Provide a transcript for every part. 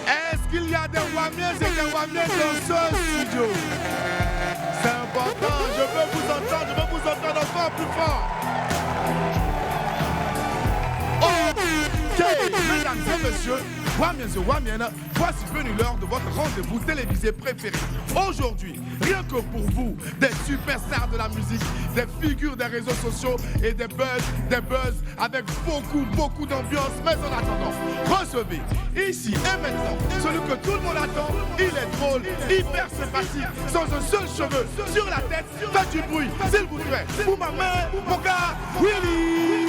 Est-ce qu'il y a des Wamiens et des Wamiens dans ce studio? C'est important, je veux vous entendre encore plus fort. Ok, mesdames et messieurs, Wamiens et Wamiennes, voici venu l'heure de votre rendez-vous télévisé préféré. Aujourd'hui, rien que pour vous, des superstars de la musique, des figures des réseaux sociaux et des buzz avec beaucoup d'ambiance. Mais en attendant, recevez ici et maintenant celui que tout le monde attend. Il est drôle, hyper sympathique, sans un seul cheveu sur la tête. Faites du bruit, s'il vous plaît, pour ma main, mon gars, Willy.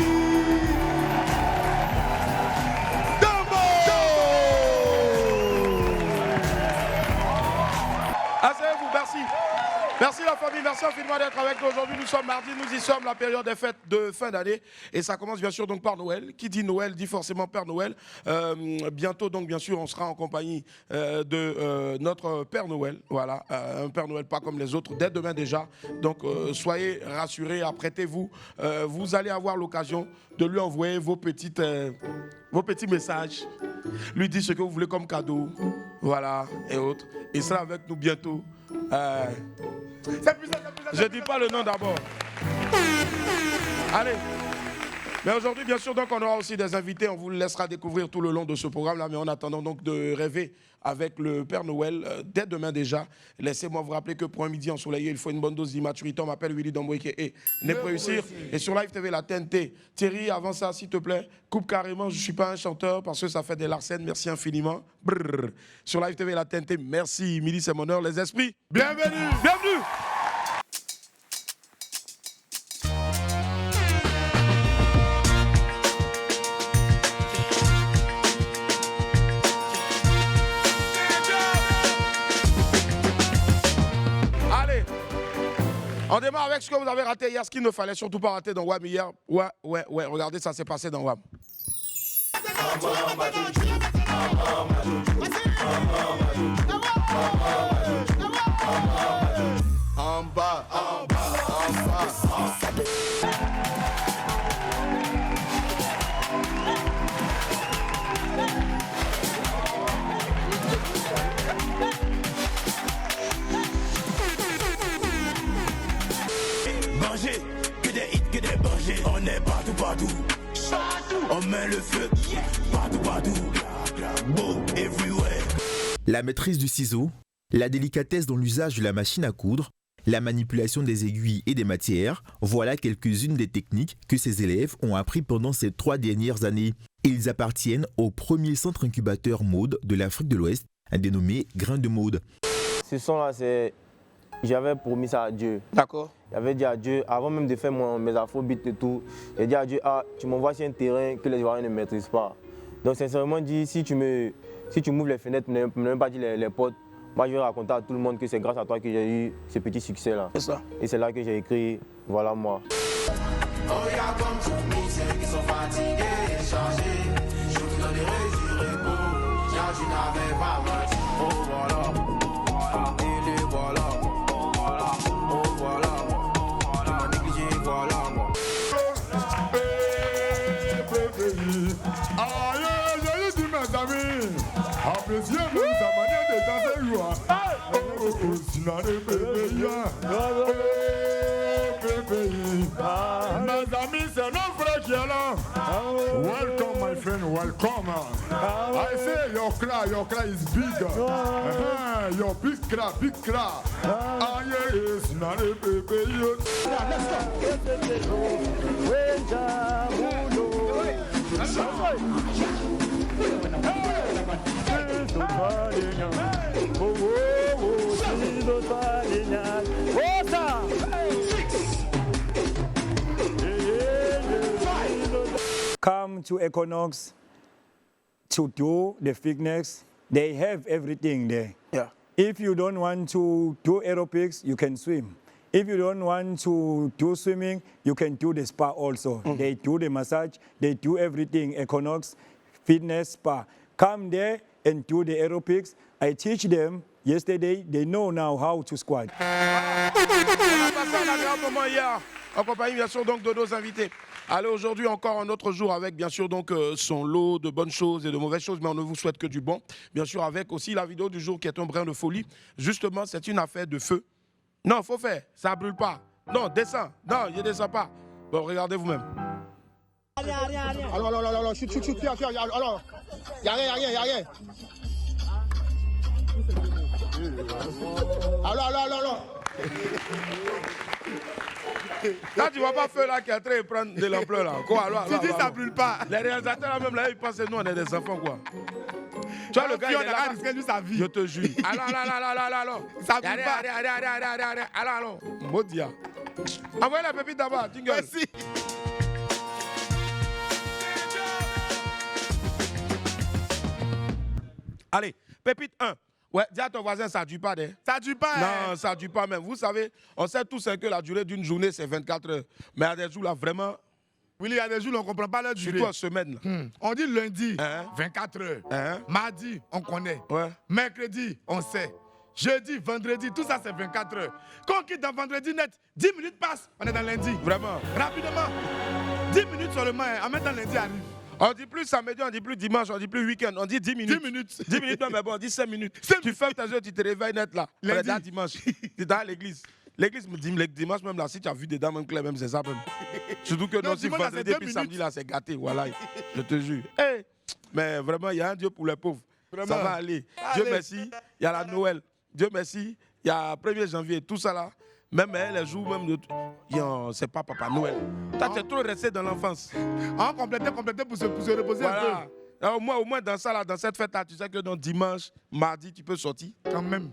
Asseyez-vous, merci. Merci la famille, merci infiniment d'être avec nous aujourd'hui. Nous sommes mardi, nous y sommes, la période des fêtes de fin d'année. Et ça commence bien sûr donc par Noël. Qui dit Noël dit forcément Père Noël. Bientôt donc bien sûr on sera en compagnie de notre Père Noël. Voilà, un Père Noël pas comme les autres, dès demain déjà. Donc soyez rassurés, apprêtez-vous. Vous allez avoir l'occasion de lui envoyer vos petits messages. Lui dire ce que vous voulez comme cadeau. Voilà, et autres. Il sera avec nous bientôt. Je ne dis pas le nom d'abord. Allez. Mais aujourd'hui, bien sûr, donc, on aura aussi des invités. On vous laissera découvrir tout le long de ce programme-là. Mais en attendant donc de rêver avec le Père Noël, dès demain déjà, laissez-moi vous rappeler que pour un midi ensoleillé, il faut une bonne dose d'immaturité. On m'appelle Willy Domboike et n'est pas réussir. Et sur Live TV, la TNT. Thierry, avant ça, s'il te plaît, coupe carrément. Je ne suis pas un chanteur parce que ça fait des larcènes. Merci infiniment. Brrr. Sur Live TV, la TNT, merci. Midi, c'est mon heure. Les esprits, bienvenue. Bienvenue. On démarre avec ce que vous avez raté hier, ce qu'il ne fallait surtout pas rater dans WAM hier. Ouais, regardez, ça s'est passé dans WAM. En bas. On est partout. On met le feu partout. Beau everywhere. La maîtrise du ciseau, la délicatesse dans l'usage de la machine à coudre, la manipulation des aiguilles et des matières, voilà quelques-unes des techniques que ces élèves ont appris pendant ces 3 dernières années. Ils appartiennent au premier centre incubateur mode de l'Afrique de l'Ouest, dénommé Grain de Mode. Ce son-là, c'est... J'avais promis ça à Dieu. D'accord. J'avais dit à Dieu, avant même de faire mes afrobeats et tout, j'ai dit à Dieu, tu m'envoies sur un terrain que les Ivoiriens ne maîtrisent pas. Donc sincèrement dit, si tu m'ouvres les fenêtres, ne même pas dire les portes, moi je vais raconter à tout le monde que c'est grâce à toi que j'ai eu ce petit succès-là. C'est ça. Et c'est là que j'ai écrit, voilà moi. Oh, y a comme tous mes ceux qui sont fatigués et chargés. Je vous donne des résultats, car tu n'avais pas menti. Oh voilà. Appréciez même sa manière de danser, mes amis, c'est nos frères qui est là. Welcome, my friend, welcome. I say your cry is big. Your big cry. Yes, not a baby. Come to Equinox to do the fitness. They have everything there. Yeah. If you don't want to do aerobics, you can swim. If you don't want to do swimming, you can do the spa also. They do the massage, they do everything, Equinox, fitness, spa. Come there and do the aerobics. I teach them. Yesterday, they know now how to squat. On a passé un agréable moment hier, en compagnie bien sûr donc de nos invités. Allez, aujourd'hui encore un autre jour avec bien sûr donc son lot de bonnes choses et de mauvaises choses, mais on ne vous souhaite que du bon. Bien sûr avec aussi la vidéo du jour qui est un brin de folie. Justement, c'est une affaire de feu. Non, faut faire, ça brûle pas. Non, descends. Non, il ne descend pas. Bon, regardez vous-même. Alors, chute, fier, alors, y'a rien. Alors. Là, tu vois pas feu là qui est en train de prendre de l'ampleur là. Quoi, alors, Tu dis ça brûle pas. Les réalisateurs là même là, ils pensent que nous on est des enfants quoi. Tu vois le gars, il est là. risqué lui sa vie. Je te jure. Alors. Ça brûle pas. Alors. Modia. Envoyez la pépite d'abord, jingle. Merci. Allez, pépite 1. Ouais, dis à ton voisin, ça ne dure pas. Ça dure pas. Non, ça ne dure pas même. Vous savez, on sait tous que la durée d'une journée, c'est 24 heures. Mais à des jours là, vraiment, Oui, il y a des jours où on ne comprend pas la durée. surtout en semaine. Là. On dit lundi, Hein? 24 heures. Hein? Mardi, on connaît. Ouais. Mercredi, on sait. Jeudi, vendredi, tout ça c'est 24 heures. Quand on quitte dans vendredi net, 10 minutes passent, on est dans lundi. Vraiment. Rapidement. 10 minutes seulement, en même temps lundi arrive. On dit plus samedi, on dit plus dimanche, on dit plus week-end, on dit 10 minutes. 10 minutes. 10 minutes, non, mais bon, on dit 5 minutes. 5 Tu fermes tes yeux, tu te réveilles net là. On est Lundi. dans dimanche. Tu es dans l'église. L'église me dit, le dimanche même là, si tu as vu des dames même claires, même c'est ça même. Surtout que Non, non, si dimanche, là, vendredi c'est et puis 2 samedi minutes. là, c'est gâté. Voilà, je te jure. Hey, mais vraiment, il y a un Dieu pour les pauvres. Vraiment. Ça va aller. Dieu Allez. merci, il y a la Noël. Dieu merci, il y a 1er janvier, tout ça là. Même les jours même de. C'est pas Papa Noël. Toi, tu es trop resté dans l'enfance. On compléter pour se reposer un Voilà. Alors, au moins dans ça là, dans cette fête là, tu sais que dans dimanche, mardi, tu peux sortir. peu. Quand même.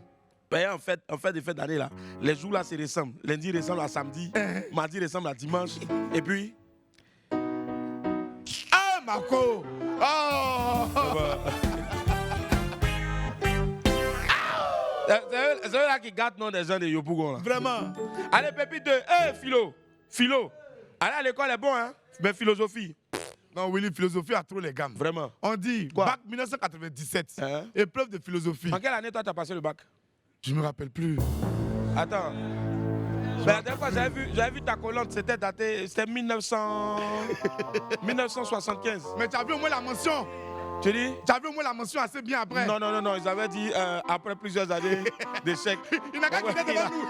Ben, en fait des fêtes d'année là, les jours là se ressemblent. Lundi ressemble à samedi, mardi ressemble à dimanche. Et puis. Ah, Marco. Oh. C'est eux là qui gâtent non des gens de Yopougon là. Vraiment. Allez, Pépite 2, hey, philo. Allez à l'école est bon, hein? Mais philosophie, Non, Willy, philosophie a trop les gammes. vraiment. On dit, Quoi? bac 1997, Hein? épreuve de philosophie. En quelle année toi t'as passé le bac? Je ne me rappelle plus. Attends. Ben, la dernière fois j'avais vu ta collante, c'était daté, c'était 1975. Mais tu as vu au moins la mention. Tu dis? Tu as vu au moins la mention assez bien après. Non, ils avaient dit après plusieurs années d'échecs. Il n'a qu'à quitter devant nous.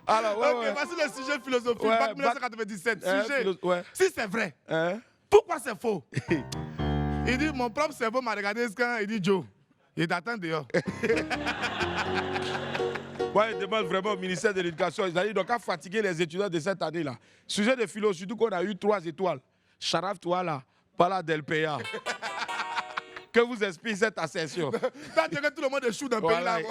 Alors, ouais, Ok, ouais. voici le sujet philosophie, Ouais, bac 1997. Hein, Sujet. ouais. Si c'est vrai, Hein? pourquoi c'est faux? Il dit, mon propre cerveau m'a regardé ce quand il dit, Joe, il t'attend dehors. Ouais, il demande vraiment au ministère de l'Éducation. Ils ont dit donc à fatiguer les étudiants de cette année-là. Sujet de philo, surtout qu'on a eu 3 étoiles. Sharaf, toi là, Pala Del Peya. Que vous explique cette ascension? Toi, tu veux que tout le monde échoue dans le pays Voilà. là.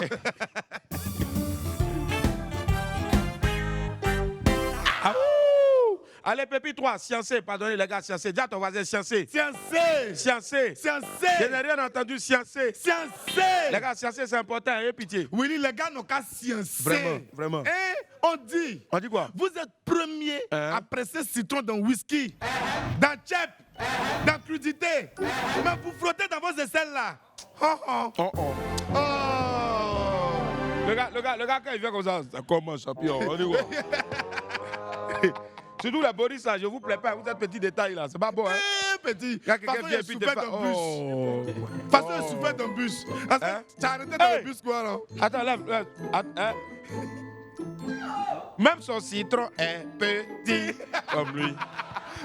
Ah, ouh! Allez, Pépi 3, sciencé, pardonnez les gars, sciencé. Dis à ton voisin, sciencé. Sciencé. Sciencé. Je Sciencé. n'ai rien entendu, sciencé. Sciencé. Les gars, sciencé, c'est important, ayez pitié. Willy, les gars n'ont qu'à sciencer. Vraiment. Et on dit, On dit quoi? vous êtes premier Hein? à presser citron dans whisky, dans chep, dans crudité. Mais vous frottez dans vos aisselles là. Oh, oh. Oh, oh. Oh. Le gars, quand il vient comme ça, c'est comme un champion. On dit quoi? Surtout la Boris, ça, je vous plaît pas, vous êtes petit détail là, c'est pas bon, hein? Eh, petit. Il y a quelqu'un Façon, qui il vient est puis souffert te d'un fait- bus. Oh. Façon, il est souffert d'un bus. Parce que Hein? tu as arrêté dans Hey. le bus quoi alors? Attends, lève. Hein? Même son citron est petit comme lui.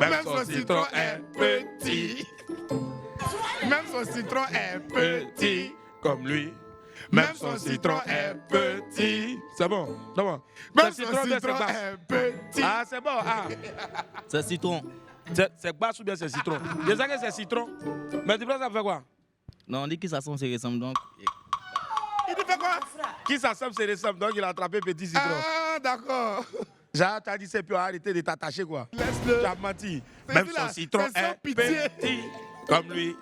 Même son citron est petit. Même son citron est petit. comme lui. Même son citron est petit. C'est bon, c'est bon. Même C'est son ou bien citron c'est basse? est petit. Ah, c'est bon. Ah. C'est citron. C'est basse ou bien c'est citron? Je sais que c'est citron. Mais tu penses que ça fait quoi? Non, on dit que ça se ressemble donc. Il dit fait quoi? Qui s'assemble, c'est ressemble. Donc il a attrapé petit citron. Ah, d'accord. T'as dit c'est puis arrêter de t'attacher quoi. Laisse-le. Tu as menti. C'est Même dit son là, citron c'est sans est pitié. petit comme lui.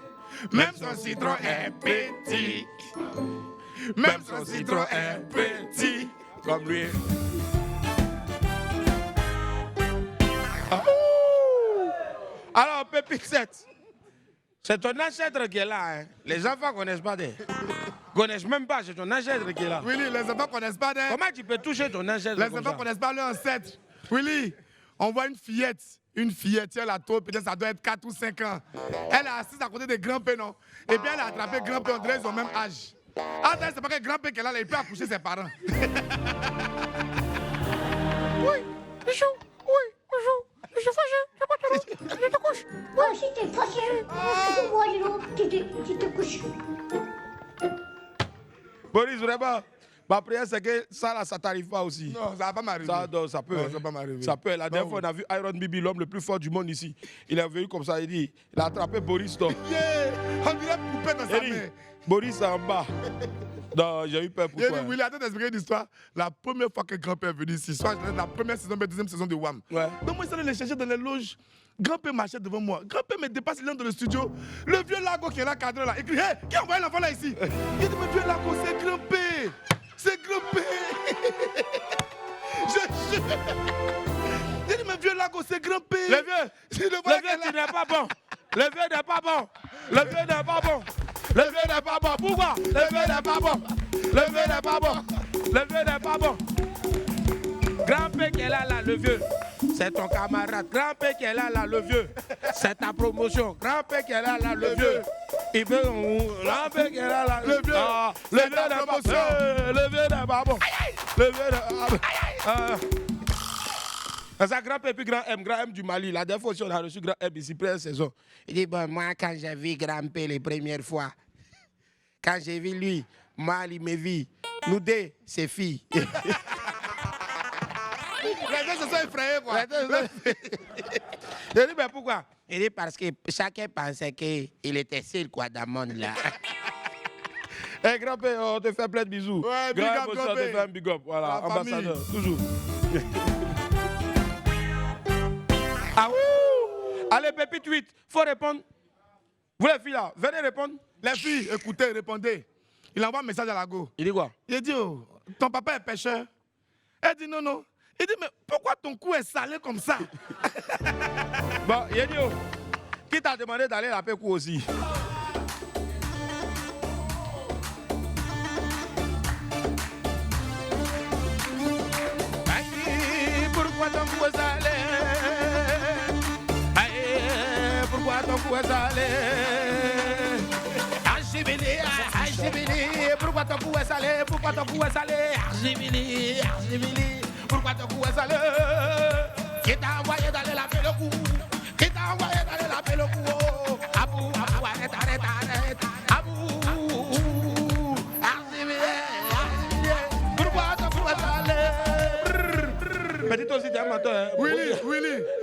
Même son citron est petit. Même son citron est petit. comme lui. Alors, Pépite 7, c'est ton ancêtre qui est là. Hein. Les enfants ne connaissent pas. Connaissent même pas, c'est ton ancêtre qui est là. Willy, les enfants ne connaissent pas. Comment tu peux toucher ton ancêtre Les comme enfants ça? ne connaissent pas leur ancêtre. Willy, on voit une fillette, elle a trop, peut-être ça doit être 4 ou 5 ans. Elle est assise à côté de grand-père, non? Et puis elle a attrapé grand-père, on dirait qu'ils ont le même âge. Ah, c'est pas que grand-père qu'elle a, il peut accoucher ses parents. Oui, je joue. Je suis fâché. Je te couche. Toi aussi t'es fâché. Moi, tu te couches. Boris, vraiment, ma prière, c'est que ça, là, ça t'arrive pas aussi. Non, ça va pas m'arriver. Ça peut. Non, ça va pas m'arriver. Ça peut. La dernière fois, on a vu Iron Bibi, l'homme le plus fort du monde ici. Il est venu comme ça, il a attrapé Boris. Donc. Yeah! On dirait poupée dans sa Il dit, main. Boris est en bas. Non, j'ai eu peur pour toi. Willy, attends d'expliquer une histoire. La première fois que grand-père est venu ici, soit la première saison, mais deuxième saison de WAM. Ouais. Donc moi, je suis allé les chercher dans les loges. Grand-père marchait devant moi. Grand-père me dépasse, il entre dans le studio. Le vieux Lago qui est là, cadré là, il crie, hey, qui a envoyé l'enfant là ici? Il dit, mais vieux Lago, c'est grand-père. C'est grand-père. Je jure. Il dit, mais vieux Lago, c'est grand-père. Le vieux, tu n'es pas bon. Le vieux n'est pas bon. Le vieux n'est pas bon. Le vieux n'est pas bon. Pourquoi? Le vieux n'est pas bon. Le vieux n'est pas bon. Le vieux n'est pas bon. Grand-père qui est là, le vieux, c'est ton camarade. Grand-père qui est là, le vieux, c'est ta promotion. Grand-père qui est là, le vieux, il veut. Grand-père qui est là, le vieux, le vieux n'est pas bon. Le vieux n'est pas bon. Le vieux n'est pas bon. C'est ça, grand-père puis grand M du Mali. La dernière fois aussi, on a reçu grand M ici, première saison. Il dit, bon, moi, quand j'ai vu grand-père les premières fois, quand j'ai vu lui, moi, il me vit. Nous deux, c'est filles. Les gens se sont effrayés, quoi. Je dis, mais pourquoi? Il dit parce que chacun pensait qu'il était seul, quoi, dans le monde, là. Eh, grand-père, on te fait plein de bisous. Ouais, big up, on te grand-père. fait un big up. Voilà, La ambassadeur, famille. toujours. Ah ouh! Allez, Pépite 8, faut répondre. Vous les filles là, venez répondre. Les filles, écoutez, répondez. Il envoie un message à Lago. Il dit quoi? Il dit, oh, ton papa est pêcheur. Elle dit, non, non. Il dit, mais pourquoi ton cou est salé comme ça? Bon, il dit, oh, qui t'a demandé d'aller la paix coup aussi? Aïe, pourquoi ton cou est salé? Aïe, pourquoi ton cou est salé? Archibili, pourquoi ton cou est salé? Pourquoi ton cou est salé? Archibili, pourquoi ton cou est salé? Qui t'a envoyé d'aller laver le cou? Qui t'a envoyé d'aller laver le cou? Oh, Abou, arrête. Abou, Archibili, pourquoi ton cou est salé? Petit aussi, t'es un menteur,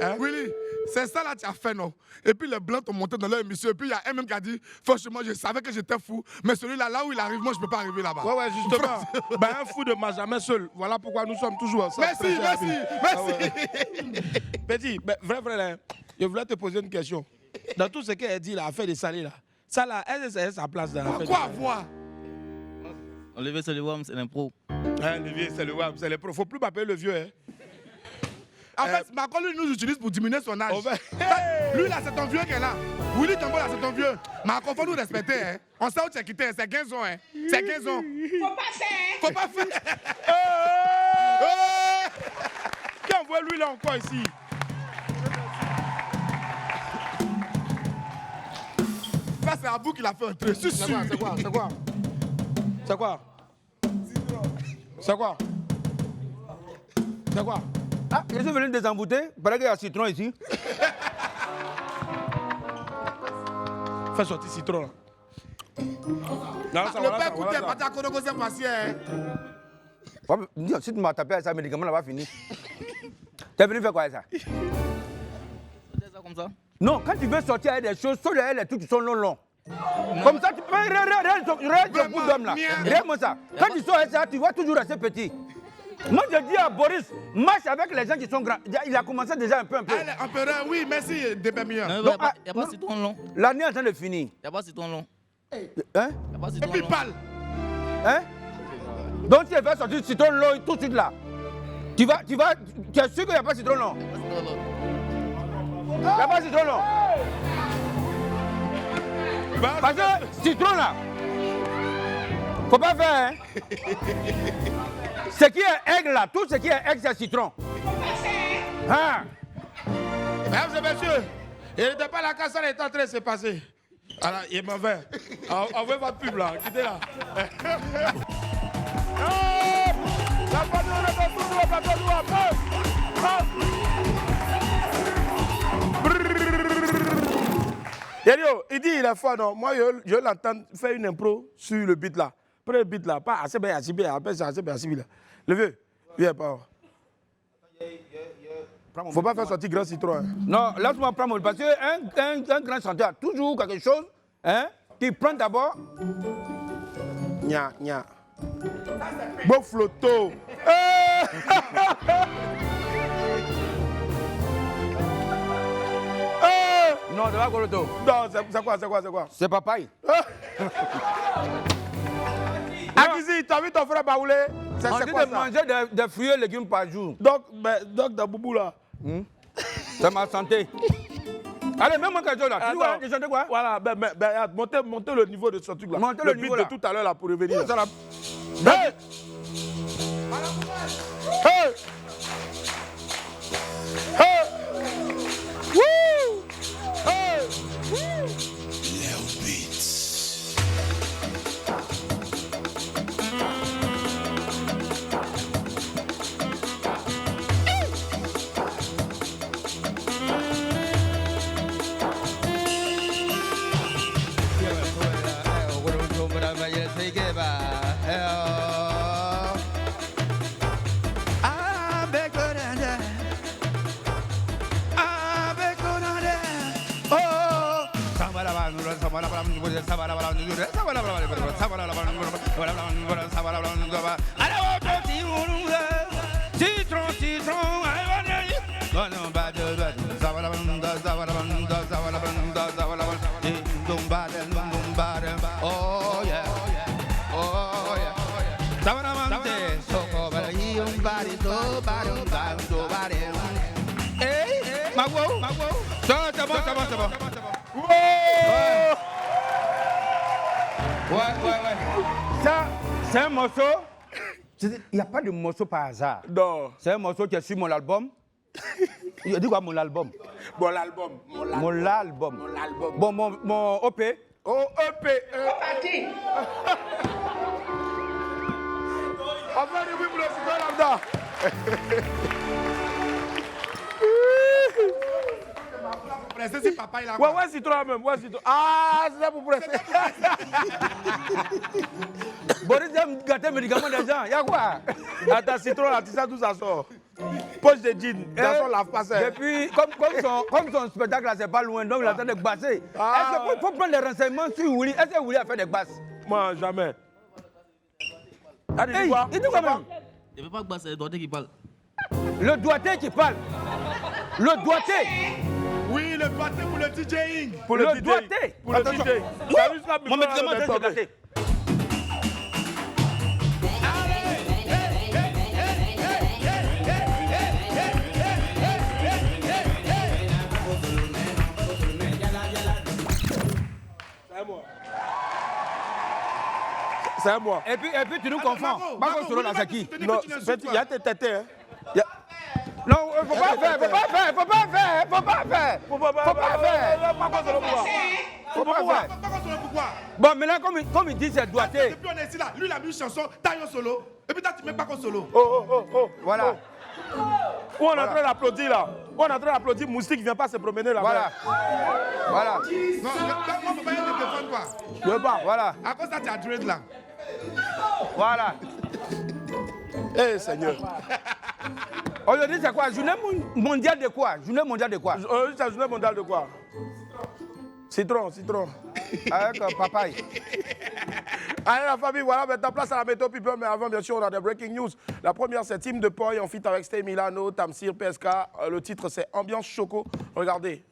hein? Willy, c'est ça là tu as fait, non? Et puis les blancs t'ont monté dans leur émission. Et puis il y a un même qui a dit, franchement, je savais que j'étais fou, mais celui-là, là où il arrive, moi, je peux pas arriver là-bas. Ouais, justement. Ben, un fou ne marche jamais seul. Voilà pourquoi nous sommes toujours ensemble. Merci. Petit, ben, vrai, là, je voulais te poser une question. Dans tout ce qu'elle dit, là, affaire de salé, là, ça, là, elle, c'est sa place dans l'affaire. Pourquoi voir? Enlever sur le WAM, c'est l'impro. Hein, le vieux, c'est le WAM, c'est le pro. Faut plus m'appeler le vieux, hein. En fait, Macron, lui, nous utilise pour diminuer son âge. On va- Lui, là, c'est ton vieux qui est là. Willy Tombo, là, c'est ton vieux. Macron, faut nous respecter, hein. On sait où tu as quitté, c'est 15 ans, hein. C'est 15 ans. Faut pas faire. Qui envoie lui là encore ici? Ça, c'est Abou qui l'a fait entrer. C'est sûr. C'est quoi? Ah, je suis venu désembouter. Il paraît qu'il y a un citron ici. Fais sortir citron là. Non, ça Le va, père ça Kouté, va. pas d'accord, c'est patient, hein. Ouais, mais si tu m'as tapé à ça, le médicament là va finir. T'es venu faire quoi avec ça? C'est ça comme ça. Non, quand tu veux sortir avec des choses, sur les trucs qui sont longs. Comme ça, tu peux. Regarde ce bout d'homme là. Regarde-moi ça. Quand tu sors avec ça, tu vas toujours rester petit. Moi, je dis à Boris, marche avec les gens qui sont grands. Il a commencé déjà un peu. Allez, empereur, oui, merci, Dépémieur. Il n'y Donc, a pas citron long. L'année est en train de finir. Il n'y a pas citron long. Hein? Il n'y a pas Et citron puis long. parle. Hein? Donc, tu as fait sortir citron long tout de suite là. Tu es sûr qu'il n'y a pas citron long? Il n'y a pas citron long. Parce que citron là, faut pas faire, hein? Ce qui est aigle là, tout ce qui est aigle, c'est citron. Hein? Mesdames et messieurs, il n'était pas là quand ça est en train de se passer. Alors, il est mauvais. Envoyez votre pub là, quittez là. La famille, on est tous nous, la famille, il dit il est fort, non? Moi, je l'entends faire une impro sur le beat là. Prenez le beat là, pas assez bien, assez bien, assez bien, assez bien. Le vieux, viens pas. Faut pas faire sortir grand citron. Hein. Non, laisse-moi prendre mon... Parce qu'un grand chanteur a toujours quelque chose hein, qui prend d'abord... Nya, nya. Bon flotto. Non, c'est pas Goloto. Non, c'est quoi? C'est papaye. Akizi, t'as vu ton frère Baoulé? C'est On dit quoi de ça? manger des fruits et légumes par jour. Donc dans Boubou là. C'est ma santé. Allez, même moi quelque chose là. Tu vois, Attends. tu chantes quoi? Voilà, montez le niveau de ce truc là. Montez le beat niveau, de là. tout à l'heure là pour revenir. Ça, là. Hey! Hey! Hey! Woo! Hey! C'est bon. Ouais. Ça, c'est un morceau. Il n'y a pas de morceau par hasard. Non. C'est un morceau qui est sur mon album. Il a dit quoi, mon album? Bon, l'album. Mon album. Bon, mon OP. Oh, EP. On va le bruit pour le citron lambda. C'est papa, il a Ouais, citron même. Ouais, citron. Ah, c'est ça pour presser. Boris aime gâter médicaments des gens. Il y a quoi? Attends, citron là, tu sais d'où ça sort? Poche de jean. Ça sort la face. Et puis, comme son spectacle là, c'est pas loin, donc il a en train de basser. Est-ce qu'il faut prendre des renseignements sur Willy? Est-ce que Willy a fait des basses? Moi, jamais. Hey, il dit quoi même? Il ne veut pas que c'est le doigté qui parle. Le doigté qui parle. Le doigté. Oui, le doigté pour le DJing. Pour le DJ. doigté. Pour le Attention. DJ. Mon médicament est gâté. C'est à moi. Et puis tu nous confonds. Marco Solo là, c'est qui? Non, il y a tes tétés, hein. Non, faut pas faire. Pourquoi? Bon, maintenant, comme il dit, c'est doigté. Depuis on est ici là, lui il a mis une chanson, taille au solo, et puis toi tu mets pas qu'au solo. Oh. Voilà. Où on est en train d'applaudir là. Où on est en train d'applaudir, Moustique vient pas se promener là. Voilà. Non, moi je peux pas y aller te défendre quoi. Je veux pas. Voilà. À cause ça tu as dread là. Voilà. Eh Seigneur. Aujourd'hui, c'est quoi? Journée mondiale de quoi? Journée mondiale de quoi? Aujourd'hui, c'est la journée mondiale de quoi? Citron. Avec papaye. Allez la famille, voilà, maintenant place à la météo people, mais avant bien sûr on a des breaking news. La première c'est Team de Poi en feat avec Stay Milano, Tamsir, PSK. Le titre c'est Ambiance Choco. Regardez.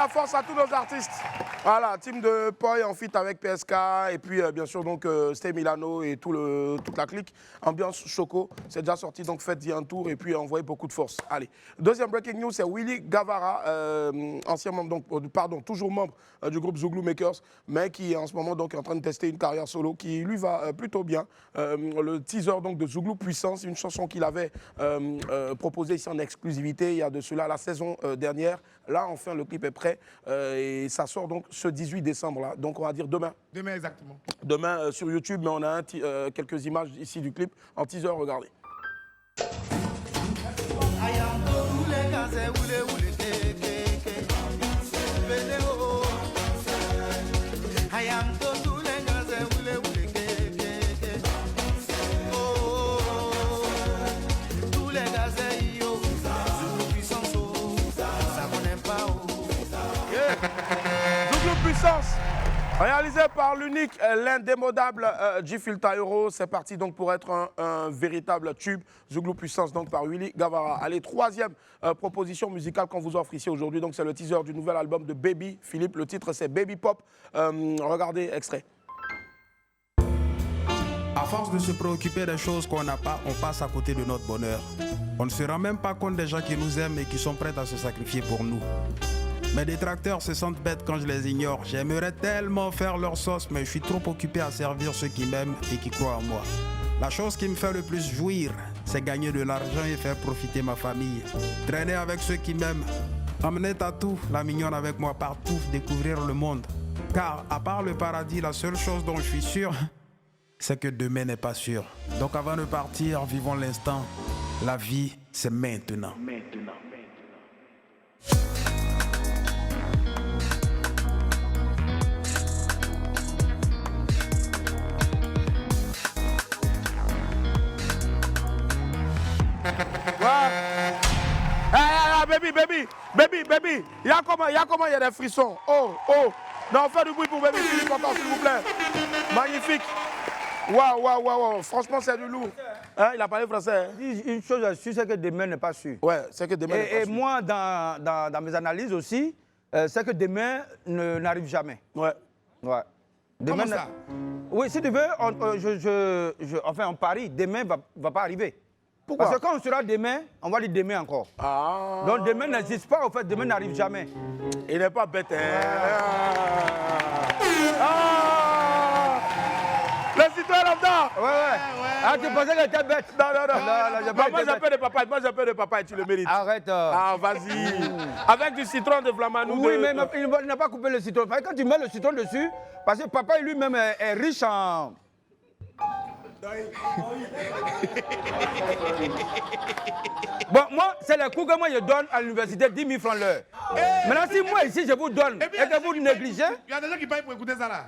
force à tous nos artistes. Voilà, team de Poi en feat avec PSK et puis bien sûr donc Stay Milano et toute la clique. Ambiance Choco, c'est déjà sorti donc faites-y un tour et puis envoyez beaucoup de force. Allez, deuxième breaking news, c'est Willy Gavara, ancien membre donc toujours membre du groupe Zouglou Makers, mais qui est en ce moment donc en train de tester une carrière solo qui lui va plutôt bien. Le teaser donc de Zouglou Puissance, une chanson qu'il avait proposée ici en exclusivité il y a de cela la saison dernière. Là, enfin, le clip est prêt et ça sort donc ce 18 décembre. Là. Donc, on va dire demain. Demain, exactement. Demain sur YouTube, mais on a quelques images ici du clip en teaser. Regardez. Zouglou Puissance, réalisé par l'unique, l'indémodable G-Filta Euro. C'est parti donc pour être un véritable tube. Zouglou Puissance donc par Willy Gavara. Allez, troisième proposition musicale qu'on vous offre ici aujourd'hui. Donc c'est le teaser du nouvel album de Baby Philippe. Le titre c'est Baby Pop. Regardez, extrait. À force de se préoccuper des choses qu'on n'a pas, on passe à côté de notre bonheur. On ne se rend même pas compte des gens qui nous aiment et qui sont prêts à se sacrifier pour nous. Mes détracteurs se sentent bêtes quand je les ignore. J'aimerais tellement faire leur sauce, mais je suis trop occupé à servir ceux qui m'aiment et qui croient en moi. La chose qui me fait le plus jouir, c'est gagner de l'argent et faire profiter ma famille. Traîner avec ceux qui m'aiment. Emmener Tatou, la mignonne avec moi partout, découvrir le monde. Car à part le paradis, la seule chose dont je suis sûr, c'est que demain n'est pas sûr. Donc avant de partir, vivons l'instant. La vie, c'est maintenant. Baby, il y a comment il y a des frissons. Oh. Non, fais du bruit pour Baby Philippe, encore, s'il vous plaît. Magnifique. Waouh. Franchement, c'est du lourd. Hein, il a parlé français. Hein? Une chose est sûre, c'est que demain n'est pas sûr. Ouais, c'est que demain n'est pas sûr. Et moi, dans mes analyses aussi, c'est que demain n'arrive jamais. Ouais. Demain, comment ça? Oui, si tu veux, on parie, demain ne va pas arriver. Pourquoi? Parce que quand on sera demain, on va dire demain encore. Ah. Donc demain n'existe pas, en fait, demain n'arrive jamais. Il n'est pas bête. Le citoyen lambda. Ouais. Ah, tu pensais qu'elle était bête? Non. Moi, j'ai peur de papa et tu le mérites. Arrête. Ah, vas-y. Avec du citron de Flamanou. Oui, mais il n'a pas coupé le citron. Parce que quand tu mets le citron dessus, parce que papa lui-même est riche en... Bon, moi, c'est le coût que moi je donne à l'université, 10 000 francs l'heure. Maintenant, si moi ici je vous donne et que vous négligez... Il y a des gens qui payent pour écouter ça là.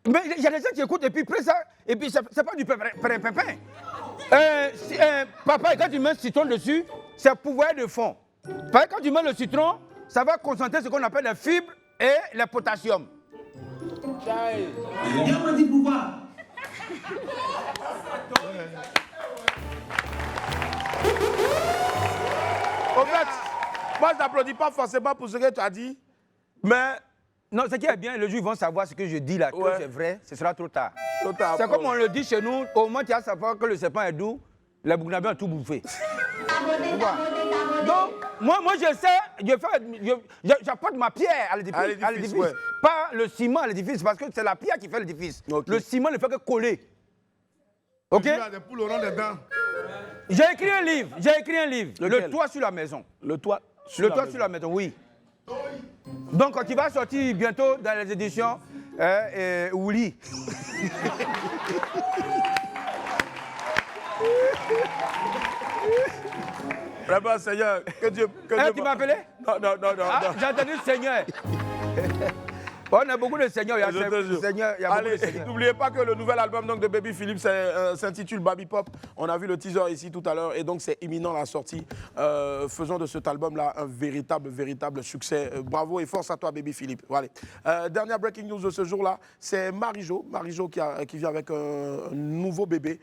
Mais il y a des gens qui écoutent et puis après ça, et puis c'est pas du pain. Papa, quand tu mets le citron dessus, c'est pouvoir de fond. Parce que quand tu mets le citron, ça va concentrer ce qu'on appelle les fibres et le potassium. Il m'a dit pouvoir. Au fait, moi je n'applaudis pas forcément pour ce que tu as dit, mais... Non, ce qui est bien, le jour ils vont savoir ce que je dis là, que c'est vrai, ce sera trop tard. C'est comme on le dit chez nous, au moment où tu vas savoir que le serpent est doux, les Burkinabés ont tout bouffé. Donc, moi je sais, j'apporte ma pierre à l'édifice. Ouais. Pas le ciment à l'édifice, parce que c'est la pierre qui fait l'édifice. Okay. Le ciment ne fait que coller. Ok? Des poules auront des dents. J'ai écrit un livre. Le toit sur la maison. Le toit sur la maison, oui. Donc, tu vas sortir bientôt dans les éditions Ouli. Vraiment, Seigneur, que Dieu... tu m'as appelé? Non. J'ai entendu Seigneur. On a beaucoup de seigneurs, il y a beaucoup de seigneurs. Allez, n'oubliez pas que le nouvel album donc, de Baby Philippe s'intitule Baby Pop. On a vu le teaser ici tout à l'heure et donc c'est imminent la sortie. Faisons de cet album-là un véritable succès. Bravo et force à toi Baby Philippe. Voilà. Dernière breaking news de ce jour-là, c'est Marie-Jo qui vient avec un nouveau bébé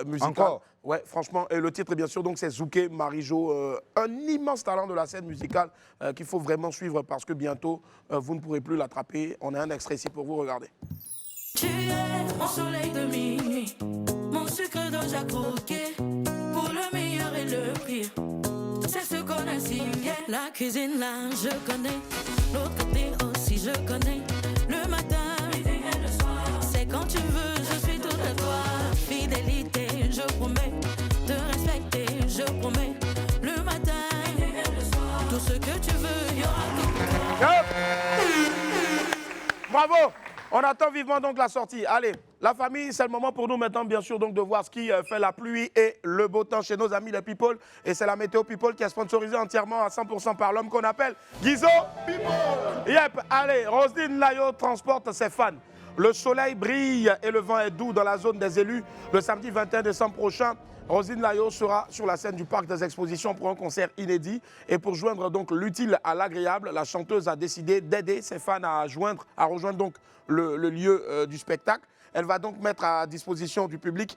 musical. Encore? Ouais, franchement, et le titre, bien sûr, donc c'est Zouké Marijo, un immense talent de la scène musicale qu'il faut vraiment suivre parce que bientôt, vous ne pourrez plus l'attraper. On a un extrait ici pour vous, regardez. Tu es mon soleil de minuit, mon sucre dont j'ai croqué, pour le meilleur et le pire. C'est ce qu'on a signé. La cuisine là, je connais, l'autre côté aussi, je connais. Le matin, midi et le soir, c'est quand tu veux, je suis tout à toi. Fidélité, je promets, te respecter, je promets. Le matin, midi et le soir, tout ce que tu veux, y aura tout pour toi. Bravo! On attend vivement donc la sortie. Allez, la famille, c'est le moment pour nous maintenant, bien sûr, donc de voir ce qui fait la pluie et le beau temps chez nos amis les People. Et c'est la Météo People qui est sponsorisée entièrement à 100% par l'homme qu'on appelle Guizo People. Yep, allez, Roselyne Layo transporte ses fans. Le soleil brille et le vent est doux dans la zone des élus. Le samedi 21 décembre prochain, Roselyne Layo sera sur la scène du Parc des Expositions pour un concert inédit. Et pour joindre donc l'utile à l'agréable, la chanteuse a décidé d'aider ses fans à rejoindre donc le lieu du spectacle. Elle va donc mettre à disposition du public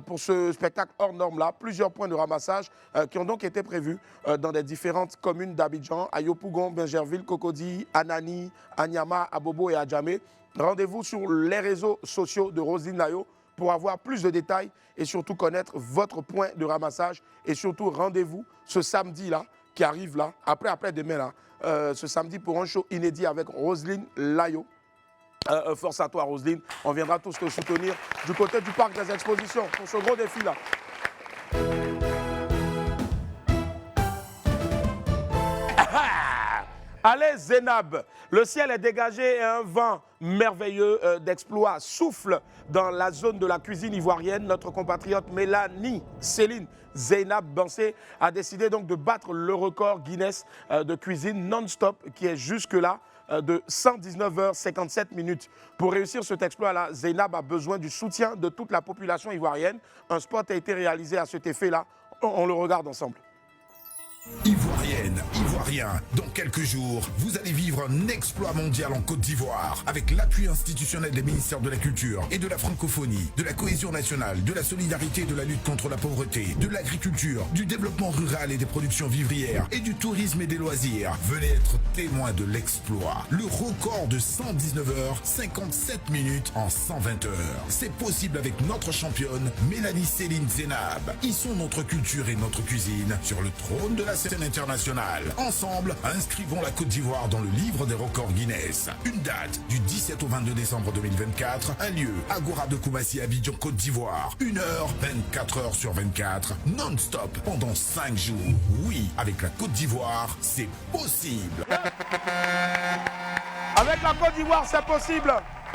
pour ce spectacle hors norme-là plusieurs points de ramassage qui ont donc été prévus dans les différentes communes d'Abidjan, à Yopougon, Bingerville, Cocody, Anani, Anyama, Abobo et Adjamé. Rendez-vous sur les réseaux sociaux de Roselyne Layo pour avoir plus de détails et surtout connaître votre point de ramassage. Et surtout, rendez-vous ce samedi-là, qui arrive là, après-demain, là, ce samedi pour un show inédit avec Roselyne Layo. Force à toi, Roselyne. On viendra tous te soutenir du côté du Parc des Expositions pour ce gros défi-là. Allez, Zénab, le ciel est dégagé et un vent merveilleux d'exploit souffle dans la zone de la cuisine ivoirienne. Notre compatriote Mélanie Céline Zeynab Bansé a décidé donc de battre le record Guinness de cuisine non-stop qui est jusque-là de 119h57 minutes. Pour réussir cet exploit-là, Zeynab a besoin du soutien de toute la population ivoirienne. Un spot a été réalisé à cet effet-là. On le regarde ensemble. Ivoirienne, Ivoirien, dans quelques jours, vous allez vivre un exploit mondial en Côte d'Ivoire avec l'appui institutionnel des ministères de la Culture et de la Francophonie, de la cohésion nationale, de la solidarité et de la lutte contre la pauvreté, de l'agriculture, du développement rural et des productions vivrières et du tourisme et des loisirs. Venez être témoin de l'exploit. Le record de 119h57 minutes en 120 heures. C'est possible avec notre championne Mélanie Céline Zeynab. Issons notre culture et notre cuisine sur le trône de la scène internationale. Ensemble, inscrivons la Côte d'Ivoire dans le livre des records Guinness. Une date du 17 au 22 décembre 2024. Un lieu, Agora de Koumassi, Abidjan, Côte d'Ivoire. 1 heure, 24 heures sur 24, non-stop pendant 5 jours. Oui, avec la Côte d'Ivoire, c'est possible. Avec la Côte d'Ivoire, c'est possible.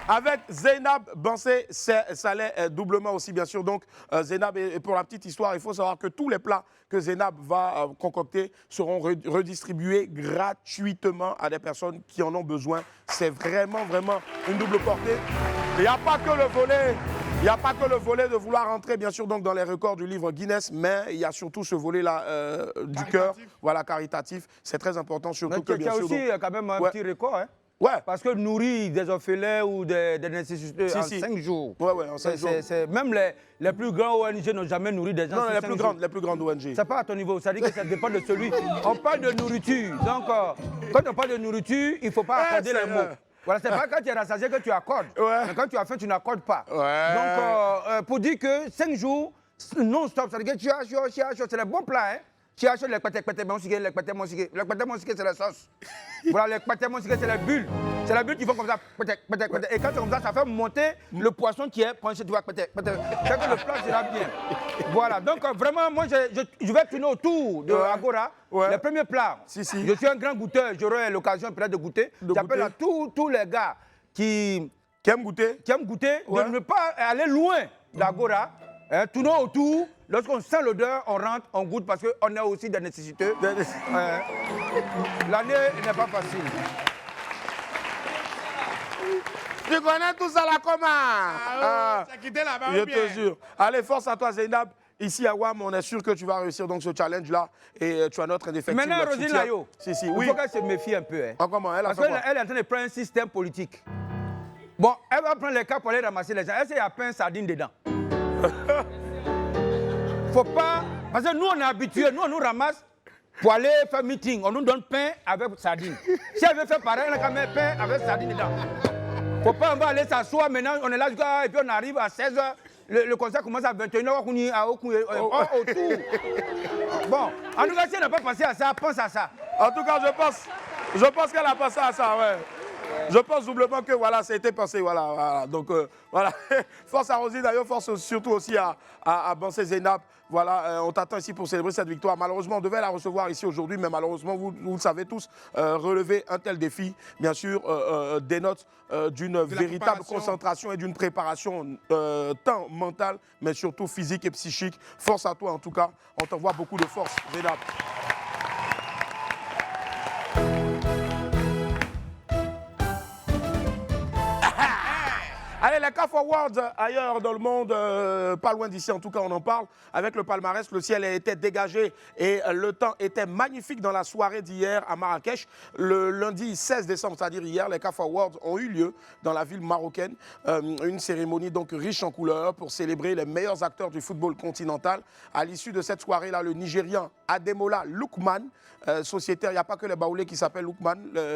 Avec Zeynab Bansé, ça l'est doublement aussi, bien sûr. Donc, Zeynab, et pour la petite histoire, il faut savoir que tous les plats que Zeynab va concocter seront redistribués gratuitement à des personnes qui en ont besoin. C'est vraiment, vraiment une double portée. Il n'y a pas que le volet. Il n'y a pas que le volet de vouloir entrer, bien sûr, donc, dans les records du livre Guinness, mais il y a surtout ce volet-là du cœur, voilà, caritatif. C'est très important, surtout que, bien sûr... Il y a aussi quand même un petit record, hein. Ouais. Parce que nourrir des orphelins ou des nécessités en 5 jours. Ouais, en 5 jours. Même les plus grands ONG n'ont jamais nourri des gens. Non, les plus grandes ONG. C'est pas à ton niveau, ça dit que ça dépend de celui. On parle de nourriture. Donc, quand on parle de nourriture, il ne faut pas accorder les mots. Voilà, c'est pas quand tu es rassasié que tu accordes. Mais quand tu as faim, tu n'accordes pas. Donc, pour dire que 5 jours, non-stop, ça veut dire que tu as c'est les bons plats, hein. Tu achètes les pâtés monsiqués, les pâtés monsiqués. Les pâtés monsiqués, c'est la sauce. Voilà, les pâtés monsiqués, c'est les bulles. C'est la bulle qui font comme ça. Et quand c'est comme ça fait monter le poisson qui est penché, tu vois, c'est que le plat sera bien. Voilà, donc vraiment, moi, je vais tourner autour de Agora. Le premier plat. Je suis un grand goûteur, j'aurai l'occasion peut-être de goûter. J'appelle à tous les gars qui aiment goûter, de ne pas aller loin d'Agora. Tournons autour. Lorsqu'on sent l'odeur, on rentre, on goûte parce qu'on a aussi des nécessités. L'année n'est pas facile. Tu connais tout ça là comment? Ça quitté là-bas. Je te jure. Allez, force à toi, Zeynab. Ici à WAM, on est sûr que tu vas réussir donc ce challenge-là et tu as notre indéfectible. Maintenant, Roselyne Layo, oui. il faut qu'elle se méfie un peu. Hein. Comment? Parce qu'elle est en train de prendre un système politique. Bon, elle va prendre les cas pour aller ramasser les gens. Elle sait qu'il y a plein de sardines dedans. Faut pas. Parce que nous, on est habitués, nous, on nous ramasse pour aller faire meeting. On nous donne pain avec sardine. Si elle veut faire pareil, on a quand même pain avec sardine dedans. Faut pas, on va aller s'asseoir maintenant, on est là, et puis on arrive à 16h. Le concert commence à 21h, on est autour. Bon, en tout cas, si elle n'a pas pensé à ça, pense à ça. En tout cas, je pense qu'elle a pensé à ça, ouais. Je pense doublement que voilà, ça a été pensé, voilà. Donc voilà, force à Rosy d'ailleurs, force surtout aussi à Bansé Zeynab. Voilà, on t'attend ici pour célébrer cette victoire. Malheureusement, on devait la recevoir ici aujourd'hui, mais malheureusement, vous le savez tous, relever un tel défi, bien sûr, dénote d'une véritable concentration et d'une préparation tant mentale, mais surtout physique et psychique. Force à toi en tout cas, on t'envoie beaucoup de force, Zeynab. Allez, les CAF Awards ailleurs dans le monde, pas loin d'ici en tout cas on en parle. Avec le palmarès, le ciel était dégagé et le temps était magnifique dans la soirée d'hier à Marrakech. Le lundi 16 décembre, c'est-à-dire hier, les CAF Awards ont eu lieu dans la ville marocaine. Une cérémonie donc riche en couleurs pour célébrer les meilleurs acteurs du football continental. À l'issue de cette soirée-là, le Nigérian Ademola Lookman, sociétaire, il n'y a pas que les Baoulés qui s'appellent Lookman.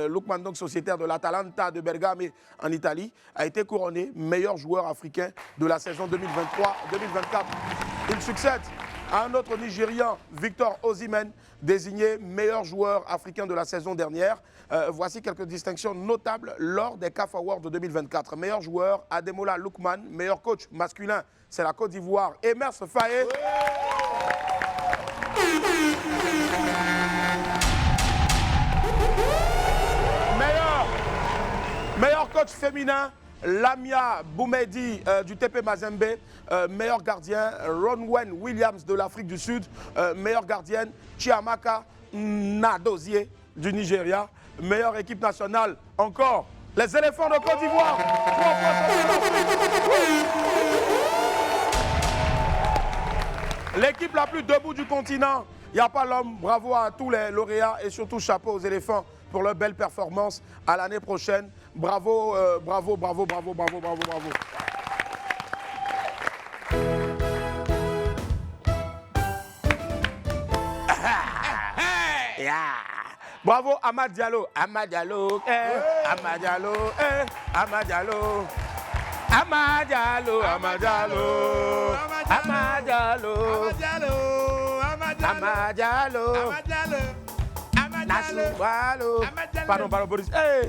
Lookman, donc sociétaire de l'Atalanta de Bergame en Italie, a été couronné meilleur joueur africain de la saison 2023-2024. Il succède à un autre Nigérian, Victor Osimhen, désigné meilleur joueur africain de la saison dernière. Voici quelques distinctions notables lors des CAF Awards de 2024. Meilleur joueur, Ademola Lookman. Meilleur coach masculin, c'est la Côte d'Ivoire, Emers Faé. Meilleur coach féminin, Lamia Boumedi du TP Mazembe. Meilleur gardien, Ronwen Williams de l'Afrique du Sud. Meilleure gardienne, Chiamaka Nadozie du Nigeria. Meilleure équipe nationale, encore, les éléphants de Côte d'Ivoire. L'équipe la plus debout du continent. Il n'y a pas l'homme. Bravo à tous les lauréats et surtout chapeau aux éléphants pour leur belle performance. À l'année prochaine. Bravo, bravo, bravo, bravo, bravo, bravo, bravo. Bravo Amad Diallo. Amad Diallo, Amad Diallo, Amad Diallo. Amad Diallo, Amad Diallo, Amad Diallo, Amad Diallo, Pardon, Boris. Hey,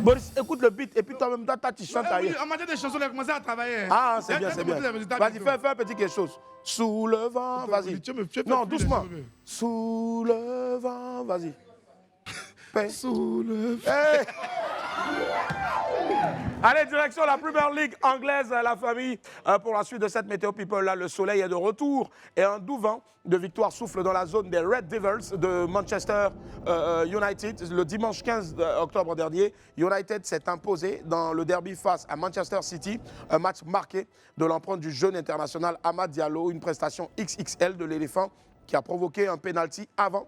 Boris, écoute le beat et puis toi-même, tu chantes ailleurs. On m'a dit des chansons, on a commencé à travailler. Ah, c'est bien, c'est bien. Vas-y, fais un petit quelque chose. Sous le vent, vas-y. Non, doucement. Sous le vent, vas-y. Sous le vent. Hey. Allez, direction la Premier League anglaise, la famille. Pour la suite de cette Météo People, là, le soleil est de retour et un doux vent de victoire souffle dans la zone des Red Devils de Manchester United. Le dimanche 15 octobre dernier, United s'est imposé dans le derby face à Manchester City. Un match marqué de l'empreinte du jeune international Amad Diallo, une prestation XXL de l'éléphant qui a provoqué un penalty avant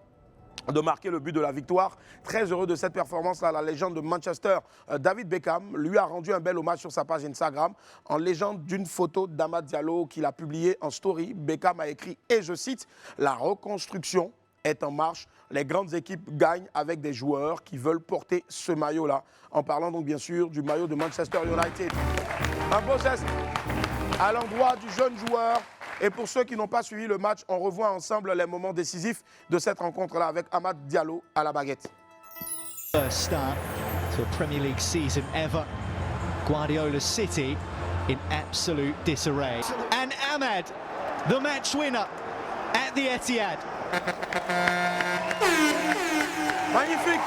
de marquer le but de la victoire. Très heureux de cette performance-là, la légende de Manchester, David Beckham, lui a rendu un bel hommage sur sa page Instagram en légende d'une photo d'Amad Diallo qu'il a publiée en story. Beckham a écrit, et je cite, « La reconstruction est en marche. Les grandes équipes gagnent avec des joueurs qui veulent porter ce maillot-là. » En parlant donc bien sûr du maillot de Manchester United. Un beau geste à l'endroit du jeune joueur. Et pour ceux qui n'ont pas suivi le match, on revoit ensemble les moments décisifs de cette rencontre-là avec Amad Diallo à la baguette. First start to a Premier League season ever. Guardiola City in absolute disarray. And Amad, the match winner at the Etihad. Magnifique,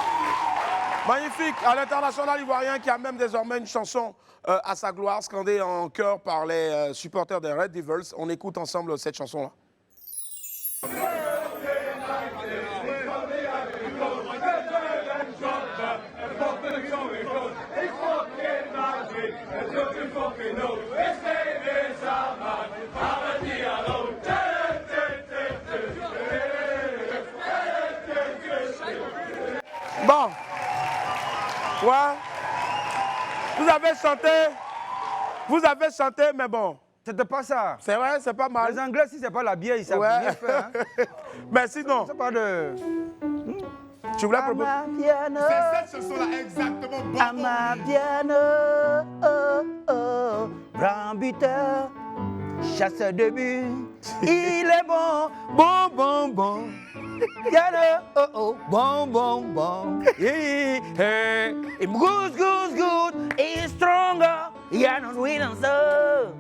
magnifique. À l'international ivoirien qui a même désormais une chanson à sa gloire, scandée en chœur par les supporters des Red Devils. On écoute ensemble cette chanson-là. Bon, ouais. Vous avez chanté, mais bon, C'était pas ça. C'est vrai, c'est pas mal. Les Anglais, si c'est pas la bière, ils savent rien faire. Hein. Mais sinon. C'est pas de. Tu voulais proposer. C'est cette chanson-là, exactement. Bon, Amapiano, oh, oh, grand buteur, chasseur de but, il est bon, bon, bon, bon. Piano, oh, oh, bon, bon, bon. Hey, hey, good, good, good, he's stronger, you're not winning, so.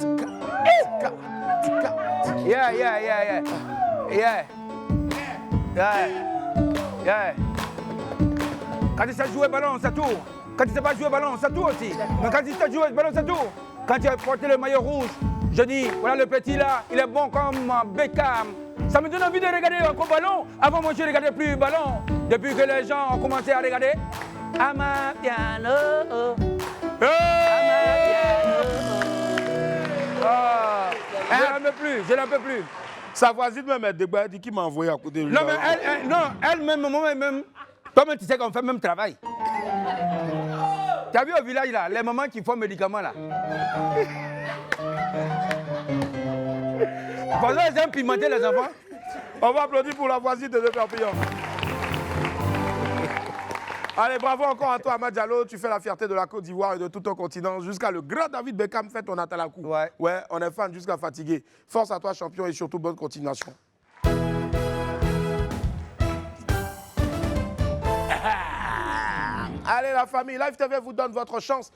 Yeah, yeah, yeah, yeah. Yeah. Yeah. Yeah. Quand il sait jouer ballon, ça tourne. Quand il ne sait pas jouer ballon, ça tourne aussi. Mais quand il sait jouer ballon, ça tourne. Quand tu as porté le maillot rouge, je dis, voilà le petit là, il est bon comme Beckham. Ça me donne envie de regarder encore ballon. Avant, moi, je ne regardais plus ballon. Depuis que les gens ont commencé à regarder. Amapiano. Je n'en peux plus. Sa voisine me dit dit qui m'a envoyé à côté de lui. Non, mais elle-même, moi-même, toi-même, tu sais qu'on fait le même travail. Tu as vu au village, là, les mamans qui font médicaments, là. Pendant qu'ils aiment pimenter les enfants. On va applaudir pour la voisine de Perpignan. Allez, bravo encore à toi, Amad Diallo. Tu fais la fierté de la Côte d'Ivoire et de tout ton continent. Jusqu'à le grand David Beckham fait ton atalakou. Ouais, on est fan jusqu'à fatigué. Force à toi, champion, et surtout bonne continuation. Allez, la famille, Live TV vous donne votre chance.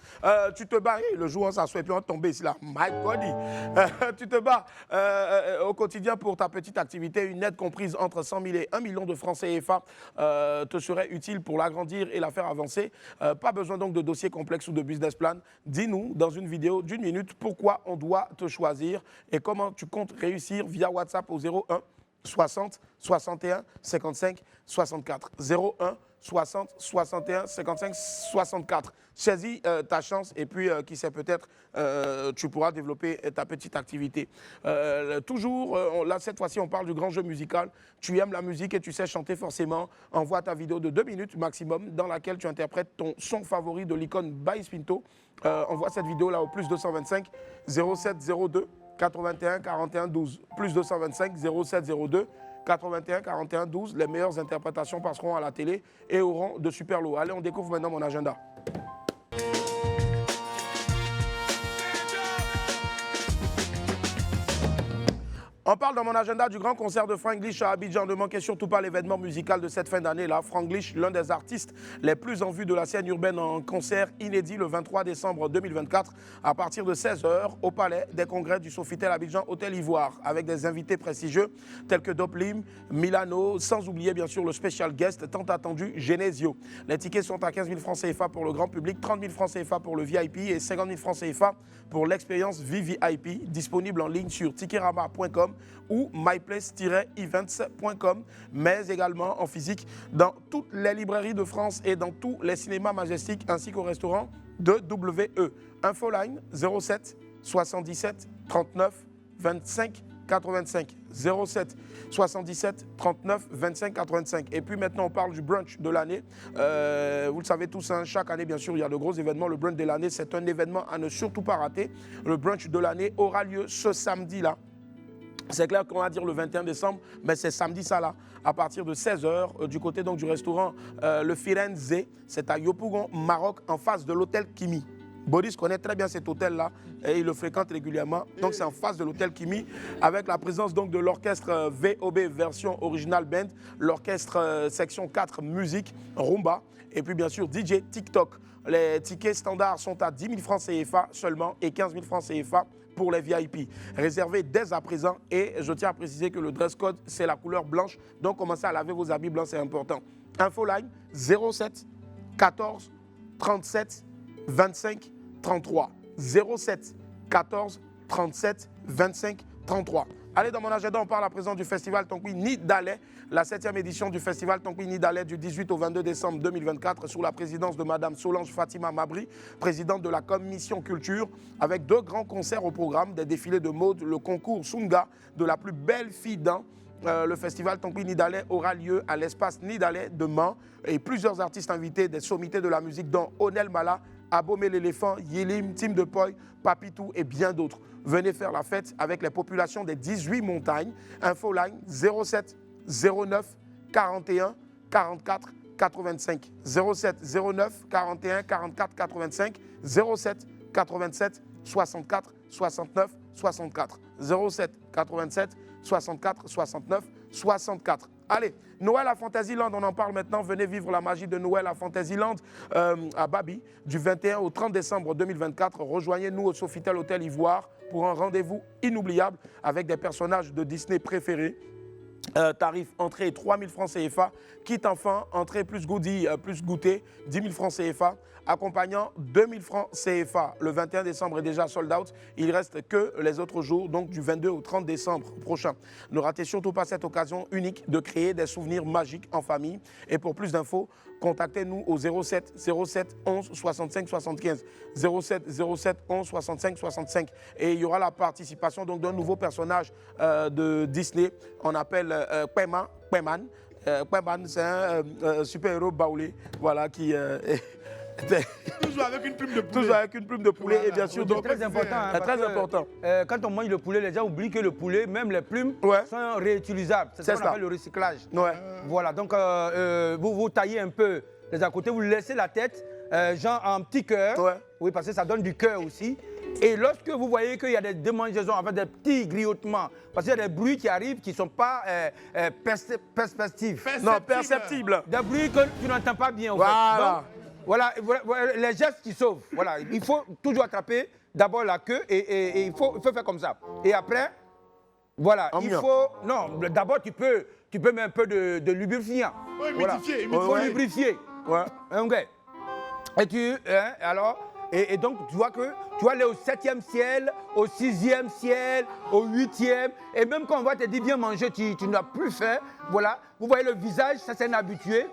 Tu te bats, le jour où ça soit, et puis on tombe ici là. My body. Tu te bats au quotidien pour ta petite activité. Une aide comprise entre 100 000 et 1 million de francs CFA te serait utile pour l'agrandir et la faire avancer. Pas besoin donc de dossier complexe ou de business plan. Dis-nous dans une vidéo d'1 minute pourquoi on doit te choisir et comment tu comptes réussir via WhatsApp au 01 60 61 55 64. 01 60 61 55 64. Saisis ta chance et puis qui sait, peut-être tu pourras développer ta petite activité. Toujours, là cette fois-ci on parle du grand jeu musical. Tu aimes la musique et tu sais chanter forcément. Envoie ta vidéo de 2 minutes maximum dans laquelle tu interprètes ton son favori de l'icône By Spinto. Envoie cette vidéo là au plus 225 07 02 81 41 12. Plus 225 07 02 81 41 12. Les meilleures interprétations passeront à la télé et auront de super lots. Allez, on découvre maintenant mon agenda. On parle dans mon agenda du grand concert de Franglish à Abidjan. Ne manquez surtout pas l'événement musical de cette fin d'année-là. Franglish, l'un des artistes les plus en vue de la scène urbaine, en concert inédit le 23 décembre 2024 à partir de 16h au Palais des Congrès du Sofitel Abidjan, Hôtel Ivoire, avec des invités prestigieux tels que Doplim, Milano, sans oublier bien sûr le special guest tant attendu Genesio. Les tickets sont à 15 000 francs CFA pour le grand public, 30 000 francs CFA pour le VIP et 50 000 francs CFA pour l'expérience VVIP, disponible en ligne sur ticketama.com ou myplace-events.com, mais également en physique dans toutes les librairies de France et dans tous les cinémas majestiques ainsi qu'au restaurant de WE. Infoline 07 77 39 25 85. 07 77 39 25 85. Et puis maintenant, on parle du brunch de l'année. Vous le savez tous, hein, chaque année, bien sûr, il y a de gros événements. Le brunch de l'année, c'est un événement à ne surtout pas rater. Le brunch de l'année aura lieu ce samedi-là. C'est clair qu'on va dire le 21 décembre, mais c'est samedi ça là, à partir de 16h, du côté donc du restaurant Le Firenze. C'est à Yopougon, Maroc, en face de l'hôtel Kimi. Boris connaît très bien cet hôtel-là et il le fréquente régulièrement. Donc c'est en face de l'hôtel Kimi, avec la présence donc de l'orchestre VOB version original band, l'orchestre section 4 musique, rumba, et puis bien sûr DJ TikTok. Les tickets standards sont à 10 000 francs CFA seulement et 15 000 francs CFA pour les VIP. Réservez dès à présent et je tiens à préciser que le dress code, c'est la couleur blanche. Donc commencez à laver vos habits blancs, c'est important. Infoline 07 14 37 25 33. 07 14 37 25 33. Allez, dans mon agenda, on parle à présent du festival Tonkoui Nidalais, la 7e édition du festival Tonkoui Nidalais du 18 au 22 décembre 2024 sous la présidence de Madame Solange Fatima Mabri, présidente de la commission culture, avec 2 grands concerts au programme, des défilés de mode, le concours Sunga de la plus belle fille d'un. Le festival Tonkoui Nidalais aura lieu à l'espace Nidalais de Mans et plusieurs artistes invités, des sommités de la musique dont Onel Mala, Abomé l'éléphant, Yelim, Team de Poi, Papitou et bien d'autres. Venez faire la fête avec les populations des 18 montagnes. Infoline 07 09 41 44 85. 07 09 41 44 85. 07 87 64 69 64. 07 87 64 69 64. Allez, Noël à Fantasyland, on en parle maintenant. Venez vivre la magie de Noël à Fantasyland à Babi du 21 au 30 décembre 2024. Rejoignez-nous au Sofitel Hôtel Ivoire pour un rendez-vous inoubliable avec des personnages de Disney préférés. Tarif entrée 3 000 francs CFA, kit enfant, entrée plus goodie, plus goûter, 10 000 francs CFA, accompagnant 2 000 francs CFA. Le 21 décembre est déjà sold out, il ne reste que les autres jours, donc du 22 au 30 décembre prochain. Ne ratez surtout pas cette occasion unique de créer des souvenirs magiques en famille. Et pour plus d'infos, contactez-nous au 07 07 11 65 75. 07 07 11 65 65. Et il y aura la participation donc d'un nouveau personnage de Disney. On appelle Payman. Payman, c'est un super-héros baoulé, voilà, qui Toujours avec une plume de poulet. Toujours avec une plume de poulet, et bien sûr. C'est très important. Hein, très important. Quand on mange le poulet, les gens oublient que le poulet, même les plumes, sont réutilisables. C'est ce qu'on appelle le recyclage. Ouais. Voilà, donc vous taillez un peu les à côté, vous laissez la tête, genre en petit cœur. Oui, parce que ça donne du cœur aussi. Et lorsque vous voyez qu'il y a des démangeaisons, avec des petits griotements, parce qu'il y a des bruits qui arrivent qui ne sont pas perceptibles. Non, perceptibles. Des bruits que tu n'entends pas bien. Voilà. Voilà, les gestes qui sauvent. Voilà, il faut toujours attraper d'abord la queue et il faut faire comme ça. Et après, voilà, il faut... Non, d'abord tu peux mettre un peu de lubrifiant. Oui, voilà. humidifier. Il faut lubrifier. Ouais. Okay. Et tu... alors... Et donc, tu vois que tu vas aller au 7e ciel, au 6e ciel, au 8e. Et même quand on va te dire bien manger, tu n'as plus faim. Voilà. Vous voyez le visage, ça c'est un habitué.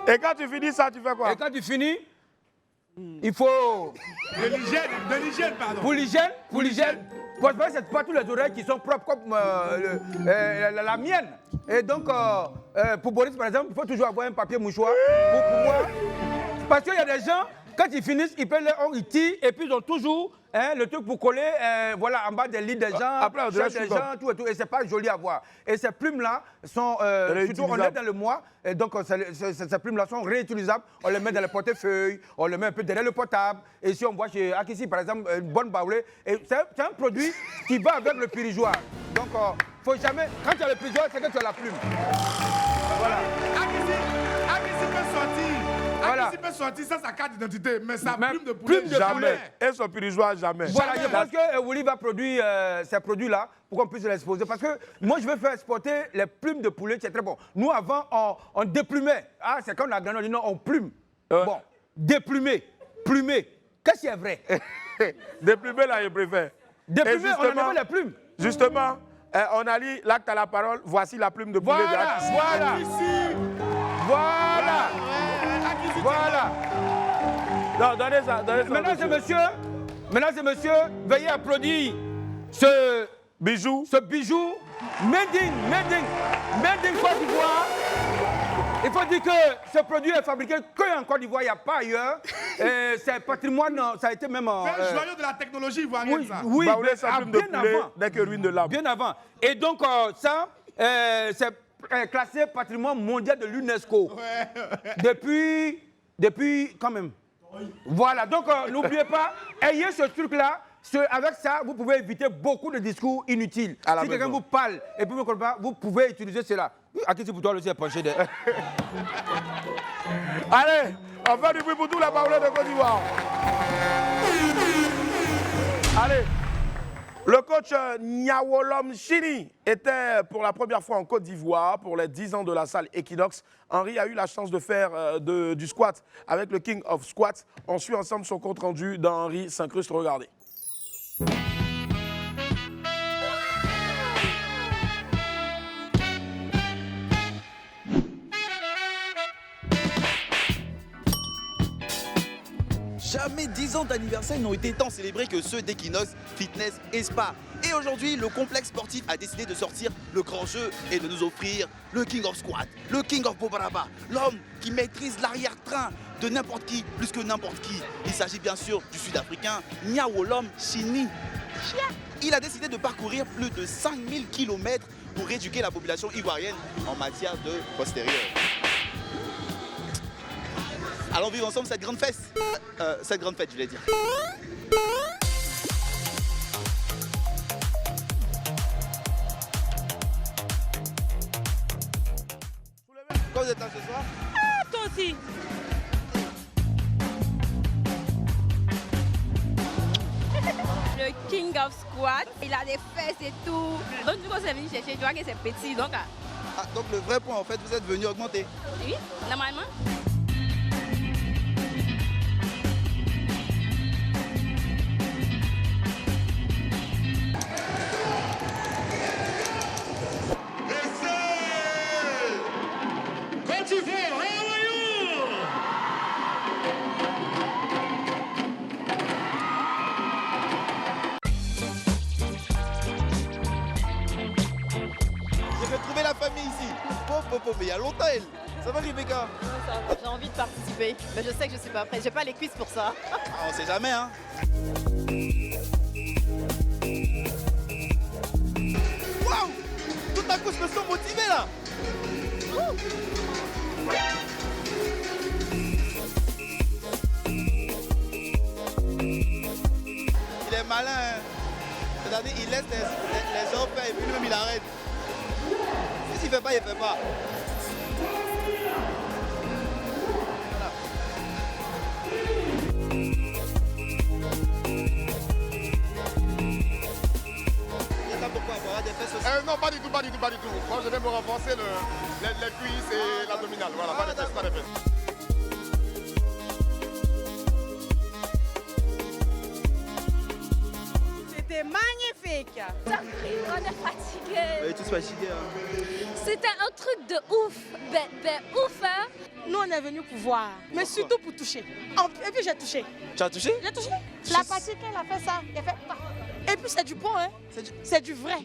Et quand tu finis ça, tu fais quoi? Et quand tu finis, il faut... De l'hygiène, pardon. Pour l'hygiène. Parce que c'est pas tous les oreilles qui sont propres comme la mienne. Et donc, pour Boris, par exemple, il faut toujours avoir un papier mouchoir pour pouvoir... Parce qu'il y a des gens, quand ils finissent, ils prennent leur ils tirent et puis ils ont toujours le truc pour coller voilà, en bas des lits des gens, après, des gens, tout et tout. Et c'est pas joli à voir. Et ces plumes-là sont... surtout, on est dans le mois, et donc ces plumes-là sont réutilisables. On les met dans le portefeuille, on les met un peu derrière le portable. Et si on voit chez Akissi, par exemple, une bonne baoulée, c'est un produit qui va avec le pirigeoir. Donc, faut jamais... Quand tu as le pirigeoir, c'est que tu as la plume. Voilà. Akissi peut sortir. Voilà. Akissi peut sortir, ça, sa carte d'identité, mais sa plume de Plume poulet, de jamais. poulet. Et son pirigeoir, jamais. Voilà, je pense que Wouli va produire ces produits-là pour qu'on puisse les exposer. Parce que moi, je veux faire exporter les plumes de poulet, c'est très bon. Nous, avant, on déplumait. Ah, c'est quand on a gagné, on dit non, on plume. Bon, déplumer, plumer. Qu'est-ce qui est vrai? Déplumer, là, je préfère. Déplumer, on en avait les plumes. Justement, on a dit, là que tu as la parole, voici la plume de poulet de Akissi. Voilà. Voilà. Voilà. Non, donnez ça. Mesdames et messieurs, veuillez applaudir ce bijou. Made in Côte d'Ivoire. Il faut dire que ce produit est fabriqué qu'en Côte d'Ivoire, il n'y a pas ailleurs. C'est patrimoine, ça a été même... C'est un joyau de la technologie ivoirienne, ça. Oui, bien avant. Dès que ruine de l'âme. Bien avant. Et donc, ça, c'est classé patrimoine mondial de l'UNESCO. Depuis quand même. Voilà, donc n'oubliez pas, ayez ce truc-là. Avec ça, vous pouvez éviter beaucoup de discours inutiles. Si quelqu'un vous parle et puis vous ne comprenez pas, vous pouvez utiliser cela. À qui c'est pour toi aussi à pencher des... Allez, on fait du bruit pour tout la parole de Côte d'Ivoire. Allez. Le coach Nyawolom Chini était pour la première fois en Côte d'Ivoire pour les 10 ans de la salle Equinox. Henri a eu la chance de faire du squat avec le King of Squat. On suit ensemble son compte rendu dans Henri s'incruste. Regardez. Jamais 10 ans d'anniversaire n'ont été tant célébrés que ceux d'Equinox Fitness et Spa. Et Et aujourd'hui, le complexe sportif a décidé de sortir le grand jeu et de nous offrir le King of Squat, le King of Bobaraba, l'homme qui maîtrise l'arrière-train de n'importe qui, plus que n'importe qui. Il s'agit bien sûr du Sud-Africain Nyawolom Chini. Il a décidé de parcourir plus de 5000 km pour éduquer la population ivoirienne en matière de postérieur. Allons vivre ensemble cette grande fête. Cette grande fête, je voulais dire. Pourquoi vous êtes là ce soir? Ah, toi aussi. Le King of Squat, il a des fesses et tout. Donc du coup, c'est venu chercher, tu vois que c'est petit. Donc, donc le vrai point, en fait, vous êtes venu augmenter. Oui, normalement. J'ai retrouvé la famille ici. Mais il y a longtemps, elle. Ça va, Rebecca? J'ai envie de participer, mais je sais que je suis pas prête. J'ai pas les cuisses pour ça. Ah, on sait jamais, hein. Waouh! Tout à coup, je me sens motivé là. Il est malin, hein. C'est-à-dire, il laisse les gens faire et puis lui-même il arrête. S'il ne fait pas, il ne fait pas. Non, pas du tout, pas du tout, pas du tout. Moi, je vais me renforcer les cuisses et l'abdominal. Voilà, pas de fesses, pas de fesses. C'était magnifique. On est fatigué. On est tous fatigués. Hein. C'était un truc de ouf. Ouf, hein. Nous, on est venus pour voir, mais surtout pour toucher. Et puis, j'ai touché. Tu as touché? J'ai touché. La partie qu'elle a fait ça, elle a fait pas. Et puis, c'est du bon, hein. C'est du vrai.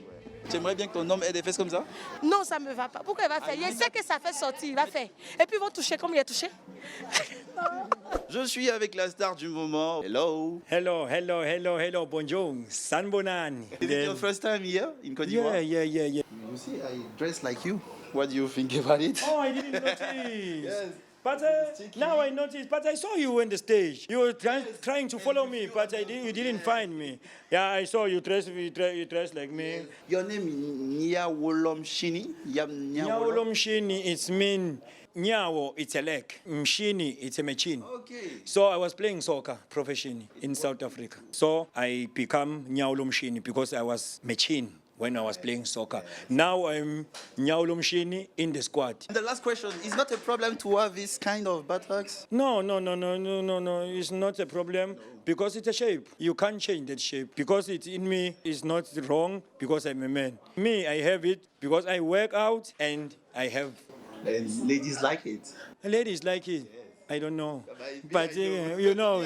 Tu aimerais bien que ton homme ait des fesses comme ça? Non, ça ne me va pas. Pourquoi il va faire? Il sait que ça fait sortir, il va faire. Et puis ils vont toucher comme il a touché. Je suis avec la star du moment. Hello. Hello, bonjour. Sanbonani. Is it your first time here in Côte d'Ivoire? Yeah. You see, I dress like you. What do you think about it? Oh, I didn't notice. Yes. But now I noticed. But I saw you on the stage. You were trying to follow me, but you didn't find me. Yeah, I saw you dress like me. Your name is Nyawolom Chini. Nyawolom Chini, it means Nyawo, it's a leg. Mshini, it's a machine. Okay. So I was playing soccer professionally in South Africa. So I become Nyawolom Chini because I was machine when I was playing soccer. Now I'm Nyawolom Chini in the squad. And the last question, is not a problem to have this kind of buttocks? No. It's not a problem because it's a shape. You can't change that shape because it's in me. It's not wrong because I'm a man. Me, I have it because I work out and I have. And ladies like it. Ladies like it. I don't know, but you know.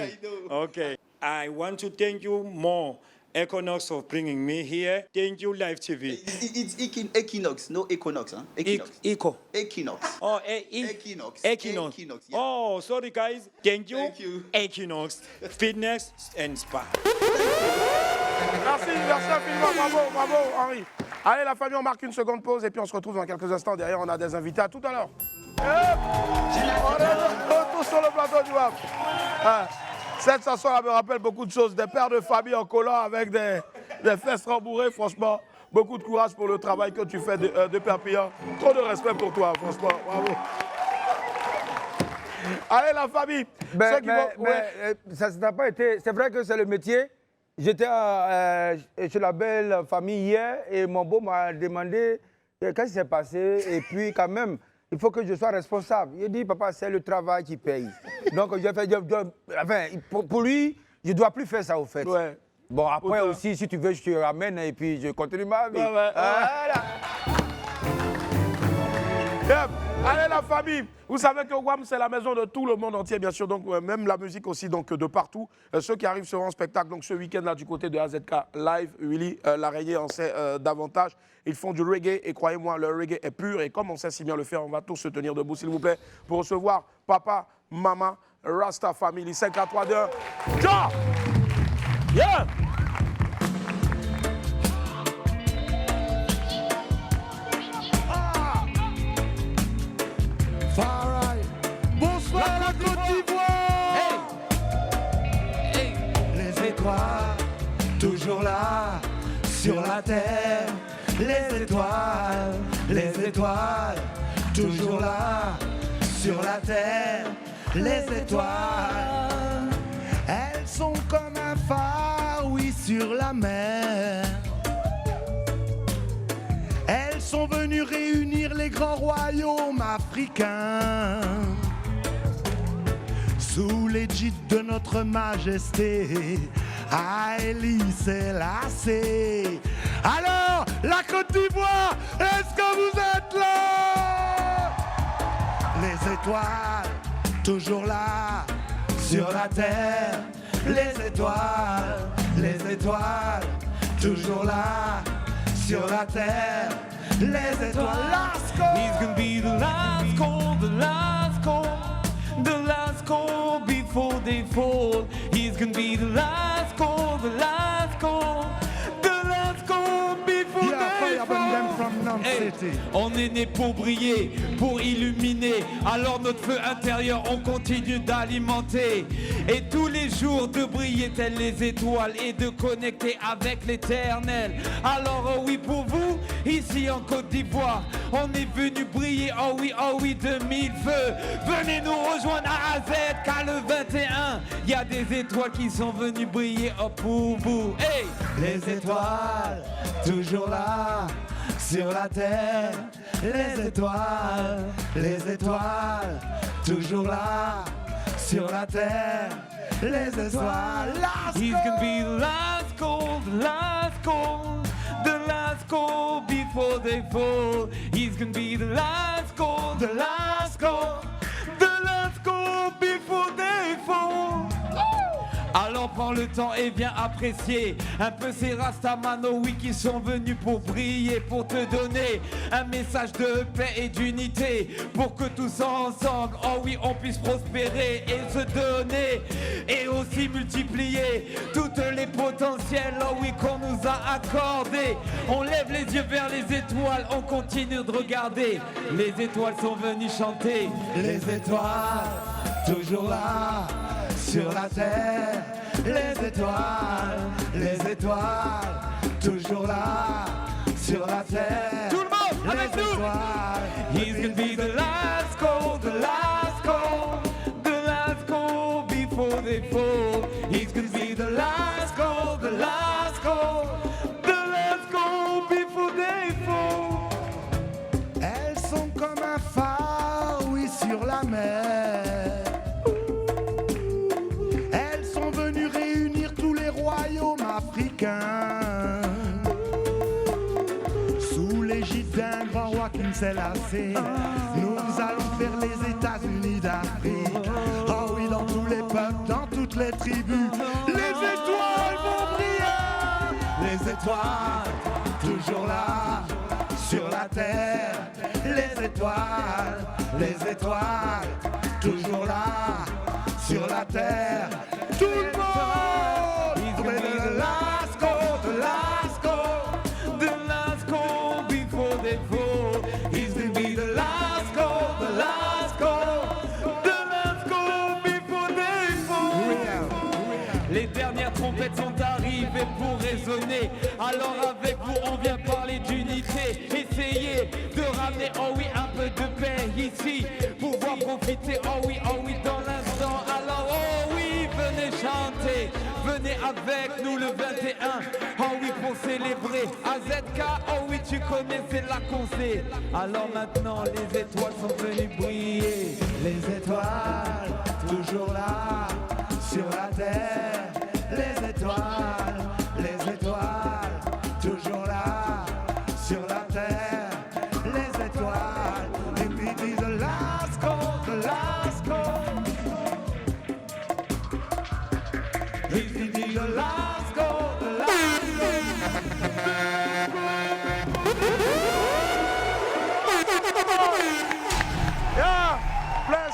Okay. I want to thank you more. Equinox for bringing me here. Thank you, Live TV. It's Equinox, no Equinox, huh? Equinox. Equinox. Oh, Equinox. Equinox. Yeah. Oh, sorry, guys. Thank you. Thank you. Equinox, fitness and spa. Merci infiniment, bravo Henri. Allez la famille, on marque une seconde pause et puis on se retrouve dans quelques instants. Derrière, on a des invités. À tout à l'heure. On est tous sur le plateau du WAP. Cette chanson-là me rappelle beaucoup de choses. Des pères de famille en collant avec des fesses rembourrées. Franchement, beaucoup de courage pour le travail que tu fais de Perpignan. Trop de respect pour toi, franchement. Bravo. Allez la famille. Ça n'a pas été... C'est vrai que c'est le métier. J'étais chez la belle famille hier et mon beau m'a demandé qu'est-ce qui s'est passé. Et puis quand même, il faut que je sois responsable. Il dit, papa, c'est le travail qui paye. Donc j'ai fait, enfin, pour lui, je ne dois plus faire ça au fait. Ouais. Bon, après aussi, si tu veux, je te ramène et puis je continue ma vie. Ouais. Voilà. Allez la famille, vous savez que WAM c'est la maison de tout le monde entier bien sûr, donc même la musique aussi donc de partout. Ceux qui arrivent seront en spectacle donc ce week-end là du côté de AZK Live, Willy Laraignée en sait davantage. Ils font du reggae et croyez-moi le reggae est pur et comme on sait si bien le faire, on va tous se tenir debout s'il vous plaît pour recevoir papa, maman, Rasta Family 5 à 3 2 1. Ja! Yeah! Bonsoir la Côte d'Ivoire. Hey. Les étoiles, toujours là, sur la terre. Les étoiles, toujours là, sur la terre. Les étoiles, elles sont comme un phare, oui, sur la mer. Elles sont venues réunir les grands royaumes africains sous l'égide de notre majesté Haïli Sélassié. Alors, la Côte d'Ivoire, est-ce que vous êtes là? Les étoiles, toujours là, sur la terre. Les étoiles, toujours là, sur la terre. Les étoiles, last call. He's gonna be the last call, the last call, the last call before they fall. He's gonna be the last call, the last call, the last call before they fall. Hey, on est né pour briller, pour illuminer. Alors notre feu intérieur, on continue d'alimenter. Et tous les jours de briller telles les étoiles et de connecter avec l'éternel. Alors oh oui pour vous, ici en Côte d'Ivoire, on est venu briller, oh oui, de mille feux. Venez nous rejoindre à AZK le 21. Il y a des étoiles qui sont venues briller, oh pour vous. Hey! Les étoiles, toujours là, sur la terre. Les étoiles, toujours là, sur la terre. Les étoiles, last He's gonna be the last call, the last call, the last call before they fall. He's gonna be the last call, the last call, the last call before they fall. Alors prends le temps et viens apprécier un peu ces Rastamano, oui, qui sont venus pour briller, pour te donner un message de paix et d'unité, pour que tous ensemble, oh oui, on puisse prospérer et se donner, et aussi multiplier toutes les potentiels, oh oui, qu'on nous a accordés. On lève les yeux vers les étoiles, on continue de regarder. Les étoiles sont venues chanter. Les étoiles, toujours là, sur la terre. Les étoiles, toujours là, sur la terre. Tout le monde, avec nous. He's gonna be the last call, the last call, the last call before they fall. He's gonna be the last call, the last call, the last call before they fall. Elles sont comme un phare, oui, sur la mer. Elles sont venues réunir tous les royaumes africains sous l'égide d'un grand roi King Sélassié. Nous allons faire les États-Unis d'Afrique. Oh oui, dans tous les peuples, dans toutes les tribus, les étoiles vont briller. Les étoiles, toujours là, sur la terre. Les étoiles, toujours là, sur la terre. Tout le monde! He's gonna be the last call, the last call, the last call before they fall. He's gonna be the last call, the last call, the last call before they fall. Les dernières trompettes sont arrivées pour résonner. Alors avec vous, on vient parler d'unité. Essayez de ramener, oh oui, un peu de paix ici. Pouvoir profiter, oh oui, dans l'instant. Alors, oh oui, venez chanter. Venez avec nous le 21. Oh oui, pour célébrer. AZK, oh oui, tu connais, c'est là qu'on sait. Alors maintenant, les étoiles sont venues briller. Les étoiles, toujours là, sur la terre. Les étoiles, toujours là, sur la terre. Les étoiles, et puis disent the last go, the last Yeah, bless,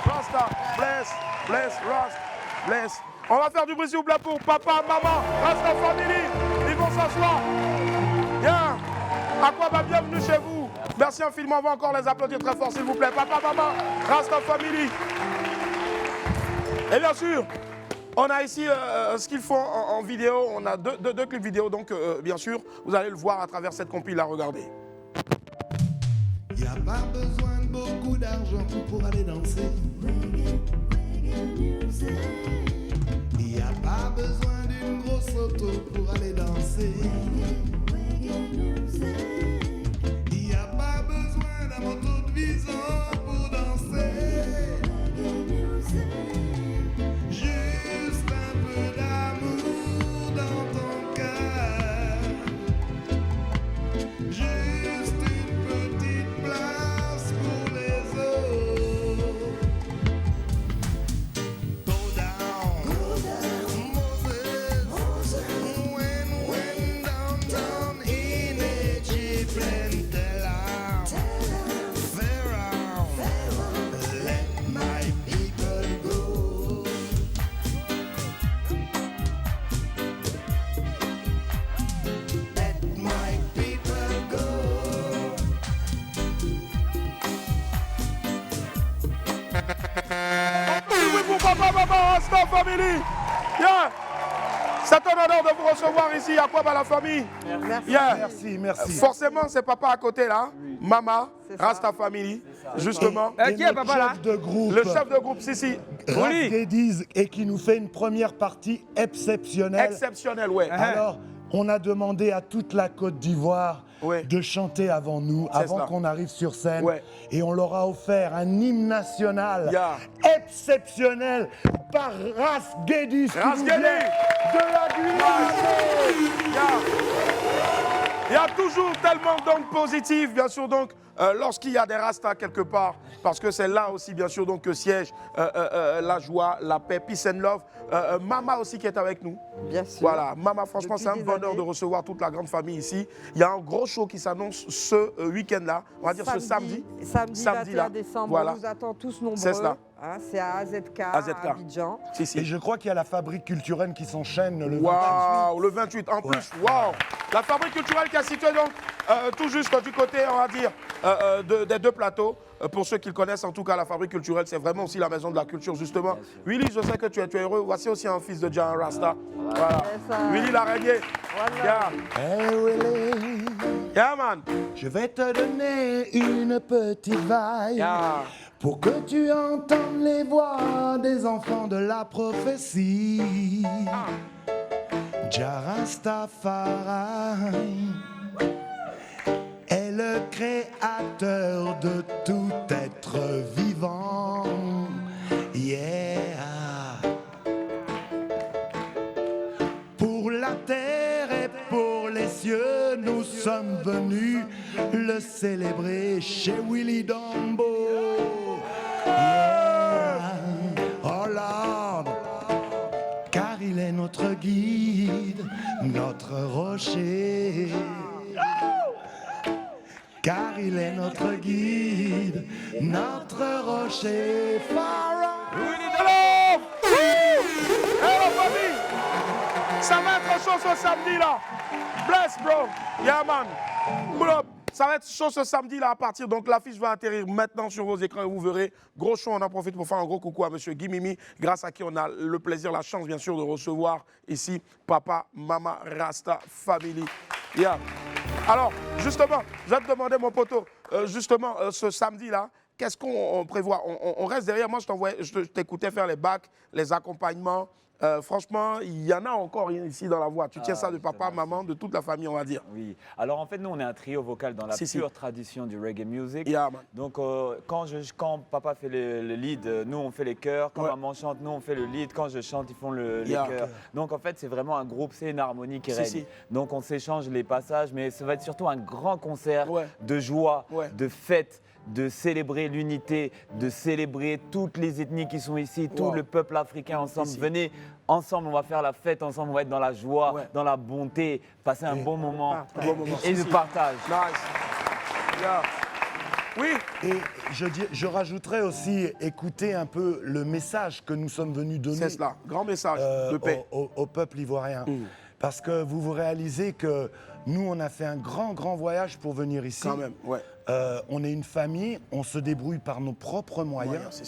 Rasta, bless, Rasta, bless. On va faire du bruit s'il vous plaît pour papa, maman, Rasta Family. Ils vont s'asseoir. Yeah. Aquaba, bienvenue chez vous. Merci infiniment. On va encore les applaudir très fort s'il vous plaît. Papa, maman, Rasta Family. Et bien sûr, on a ici ce qu'ils font en vidéo. On a deux clips vidéo. Donc, bien sûr, vous allez le voir à travers cette compile à regarder. Il n'y a pas besoin de beaucoup d'argent pour aller danser. Il n'y a pas besoin d'une grosse auto pour aller danser. Il n'y a pas besoin d'un moto de vison pour danser. Juste un peu d'amour dans ton cœur. Juste une petite place pour les autres. Go down, Moses. When downtown in Egypt, and tell Pharaoh, let my people go. Let my people go. Oui, pour papa, maman, Rasta Family. Yeah. C'est un honneur de vous recevoir ici à Aquaba la famille. Merci. Yeah. Merci. Forcément, c'est papa à côté là. Maman, Rasta Family, justement. Qui est papa là? Chef de groupe. Le chef de groupe, si. Ras Guédiz, et qui nous fait une première partie exceptionnelle. Exceptionnel, ouais. Alors, on a demandé à toute la Côte d'Ivoire de chanter avant nous, avant ça. qu'on arrive sur scène. Ouais. Et on leur a offert un hymne national exceptionnel par Ras Guédiz, qui Ras nous Guédiz. vient de la Guyane. Il y a toujours tellement d'ondes positives, bien sûr, donc, lorsqu'il y a des rastas quelque part, parce que c'est là aussi, bien sûr, donc, que siège la joie, la paix, peace and love. Mama aussi qui est avec nous. Bien sûr. Voilà, Mama, franchement, c'est un bonheur de recevoir toute la grande famille ici. Il y a un gros show qui s'annonce ce week-end-là, on va dire ce samedi. Samedi 21 décembre, voilà. on vous attend tous nombreux. C'est cela. Hein, c'est à AZK, à Abidjan. Et je crois qu'il y a la fabrique culturelle qui s'enchaîne le 28. Waouh, le 28. En plus, waouh. La fabrique culturelle qui est située donc tout juste du côté, on va dire, des deux plateaux. Pour ceux qui le connaissent, en tout cas, la fabrique culturelle, c'est vraiment aussi la maison de la culture, justement. Willy, je sais que tu es heureux. Voici aussi un fils de Jah Rasta. Voilà. Willy l'araignée. Voilà. Hey Willy. Yeah, man. Je vais te donner une petite vaille. Pour que tu entendes les voix des enfants de la prophétie. Jah Rastafari est le créateur de tout être vivant. Yeah. Pour la terre et pour les cieux, nous sommes venus le célébrer chez Willy Dombo. Yeah. Oh Lord, car il est notre guide, notre rocher. Car il est notre guide, notre rocher. Hello! Hello, famille! Ça va être chaud ce samedi là. Bless, bro. Yeah, man. Pull up. Ça va être chaud ce samedi là à partir. Donc l'affiche va atterrir maintenant sur vos écrans et vous verrez. Gros show, on en profite pour faire un gros coucou à monsieur Guy Mimi, grâce à qui on a le plaisir, la chance bien sûr de recevoir ici Papa, Mama, Rasta Family. Yeah. Alors, justement, je vais te demander, mon poteau, justement, ce samedi-là, qu'est-ce qu'on prévoit? On reste derrière. Moi, je t'écoutais faire les bacs, les accompagnements. Franchement, il y en a encore ici dans la voix. Tu tiens ça de papa, maman, de toute la famille, on va dire. Oui. Alors, en fait, nous, on est un trio vocal dans la pure tradition du reggae music. Yeah, man. Donc, quand papa fait le lead, nous, on fait les chœurs. Quand maman chante, nous, on fait le lead. Quand je chante, ils font les chœurs. Donc, en fait, c'est vraiment un groupe, c'est une harmonie qui règne. Donc, on s'échange les passages, mais ça va être surtout un grand concert de joie, de fête, de célébrer l'unité, de célébrer toutes les ethnies qui sont ici, tout le peuple africain ensemble. Venez ensemble, on va faire la fête ensemble, on va être dans la joie, dans la bonté, passer un bon moment et le partage. Oui. Et je rajouterais aussi, écouter un peu le message que nous sommes venus donner. C'est cela, grand message de paix. Au peuple ivoirien. Parce que vous réalisez que nous, on a fait un grand voyage pour venir ici. Quand même, ouais. On est une famille, on se débrouille par nos propres moyens.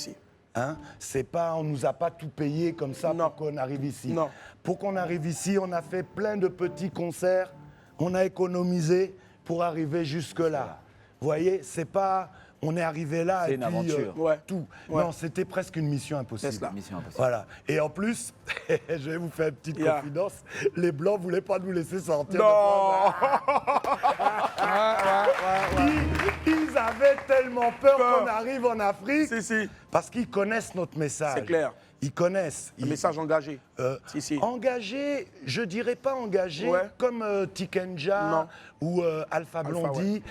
Hein? C'est pas, on nous a pas tout payé comme ça pour qu'on arrive ici. Non. Pour qu'on arrive ici, on a fait plein de petits concerts, on a économisé pour arriver jusque-là. Vous voyez, c'est pas, on est arrivé là C'est et une puis aventure. tout. Ouais. Non, c'était presque une mission impossible. C'est cela. Mission impossible. Voilà. Et en plus, je vais vous faire une petite confidence, les Blancs voulaient pas nous laisser sortir. Non. Ils avaient tellement peur qu'on arrive en Afrique. Si. Parce qu'ils connaissent notre message. C'est clair. Ils connaissent. Un message engagé. Engagé, je dirais pas engagé comme Tikenja ou Alpha Blondy.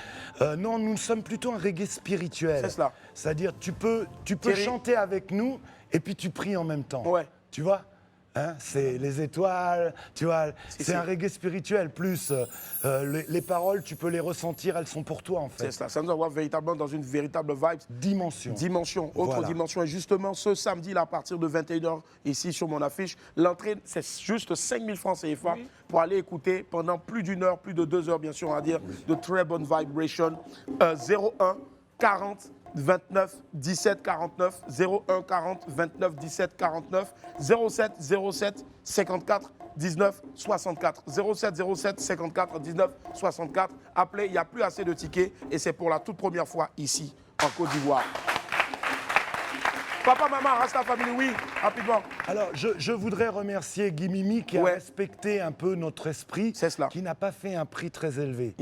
Non, nous sommes plutôt un reggae spirituel. C'est cela. C'est-à-dire, tu peux chanter avec nous et puis tu pries en même temps. Ouais. Tu vois? Hein, c'est les étoiles, tu vois, c'est un reggae spirituel. Plus les paroles, tu peux les ressentir, elles sont pour toi en fait. C'est ça, ça nous envoie véritablement dans une véritable vibe. Dimension. Autre dimension. Et justement, ce samedi, là, à partir de 21h, ici sur mon affiche, l'entrée, c'est juste 5 000 francs CFA pour aller écouter pendant plus d'une heure, plus de 2 heures, bien sûr, on va dire, de très bonne vibration. 01 40 29 17 49 01 40 29 17 49 07 54 19 64 07 54 19 64. Appelez, il n'y a plus assez de tickets et c'est pour la toute première fois ici en Côte d'Ivoire. Papa, maman, Rasta Family, oui, rapidement. Alors, je voudrais remercier Guy Mimi qui a respecté un peu notre esprit, qui n'a pas fait un prix très élevé.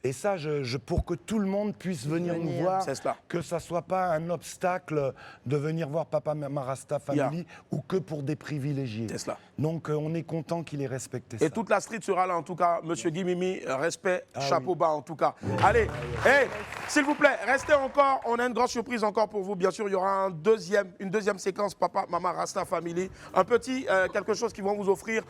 Et ça, pour que tout le monde puisse venir nous voir, que ça ne soit pas un obstacle de venir voir Papa Mama Rasta Family ou que pour des privilégiés. Donc, on est content qu'il ait respecté ça. Et toute la street sera là, en tout cas. Monsieur Guy Mimi, respect, chapeau bas, en tout cas. Allez, s'il vous plaît, restez encore. On a une grande surprise encore pour vous. Bien sûr, il y aura une deuxième séquence Papa Mama Rasta Family. Un petit, quelque chose qu'ils vont vous offrir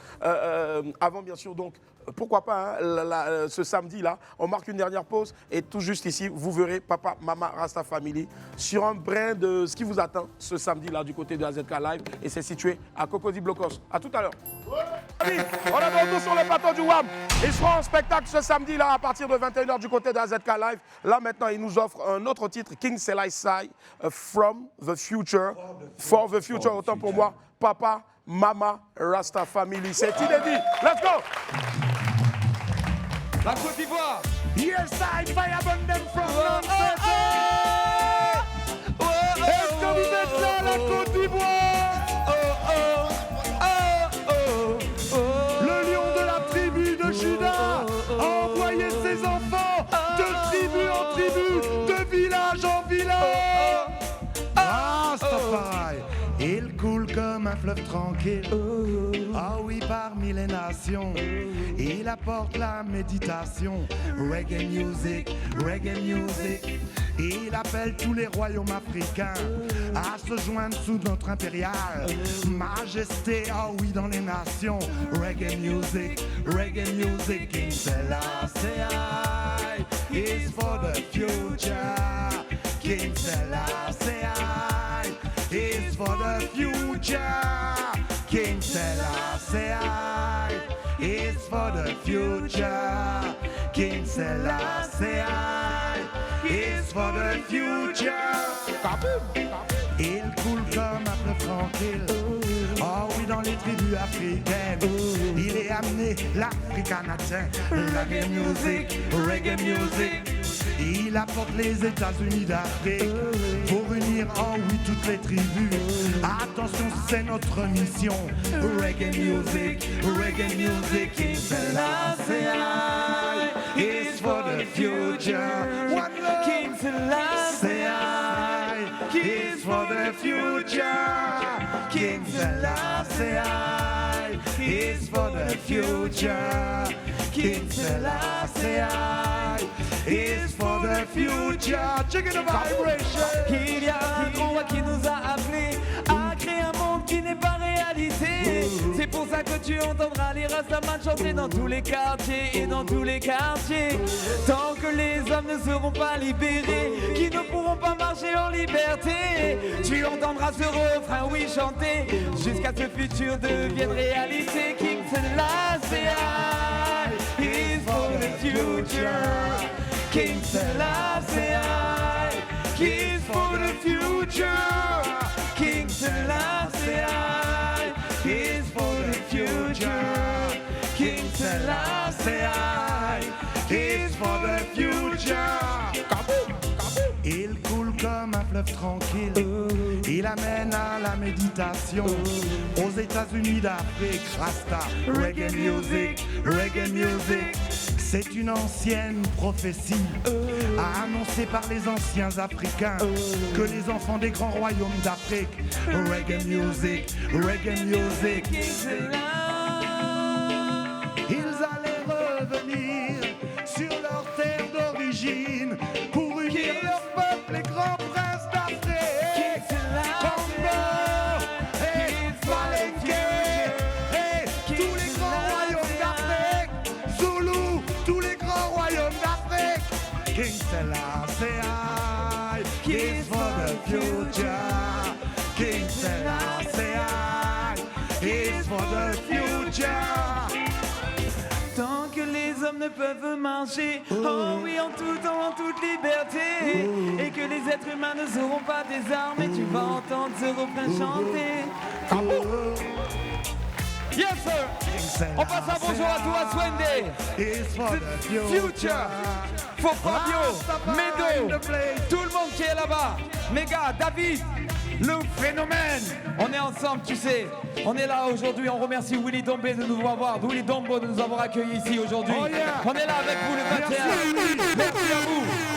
avant, bien sûr, donc, pourquoi pas, hein, ce samedi-là, on marque une dernière pause et tout juste ici, vous verrez Papa, Mama, Rasta Family sur un brin de ce qui vous attend ce samedi-là du côté de AZK Live et c'est situé à Cocody Blocos. À tout à l'heure. On est de retour sur le plateau du WAM. Ils seront en spectacle ce samedi-là à partir de 21h du côté de AZK Live. Là maintenant, ils nous offrent un autre titre, King Selassie, From the Future. For the Future, autant pour moi, Papa, Mama, Rasta Family. C'est inédit. Let's go! La Côte d'Ivoire. Yes, I fire burn them from Est-ce que vous êtes là, la Côte d'Ivoire? Le lion de la tribu de Juda a envoyé ses enfants de tribu en tribu, de village en village. Rastafari, il coule comme un fleuve tranquille. Ah oui, parmi les nations, il apporte la méditation. Reggae music, reggae music. Il appelle tous les royaumes africains à se joindre sous notre impériale majesté. Ah oui, dans les nations. Reggae music, King Selassie is for the future. King Selassie is for the future. King Selassie is for the future. King Selassie is for the future. Il coule comme un fleuve tranquille. Oh oui, dans les tribus africaines, il est amené l'Africanatien. Reggae music, reggae music. Il apporte les États-Unis d'Afrique pour unir en oui toutes les tribus. Attention, c'est notre mission. Reggae music, King Selassie is for the future. One love, King Selassie is for the future. King Selassie is for the future. King Selassie is for the future. Check the vibration. Il y a un grand roi qui nous a appelés à créer un monde qui n'est pas réalité. C'est pour ça que tu entendras les Rastaman chanter dans tous les quartiers et dans tous les quartiers. Tant que les hommes ne seront pas libérés, qui ne pourront pas marcher en liberté, tu entendras ce refrain, oui, chanter, jusqu'à ce futur devienne réalité. King Selassie is for the future. King Selassie is for the future. King Selassie is for the future. King Selassie is for the future. Il coule comme un fleuve tranquille, il amène à la méditation. Aux États-Unis d'Afrique, Rasta, reggae music, c'est une ancienne prophétie annoncée par les anciens Africains que les enfants des grands royaumes d'Afrique, reggae music, ils allaient revenir sur leur terre d'origine pour unir leur peuple, les grands princes d'Afrique. Congo et Palenque et tous les grands royaumes d'Afrique. Zulu, tous les grands royaumes d'Afrique. King Selassie is for the future. King Selassie is for the future. Tant que les hommes ne peuvent marcher, oh oui, en tout temps, en toute liberté, et que les êtres humains ne seront pas des armes, et tu vas entendre ce refrain chanter. Yes sir. On passe un bonjour à toi, Swende. Future. For Fabio, Medo, tout le monde qui est là-bas. Méga, David, le phénomène. On est ensemble, tu sais. On est là aujourd'hui. On remercie Willy Dombé de nous avoir, de nous avoir accueillis ici aujourd'hui. On est là avec vous le 21. Merci à vous.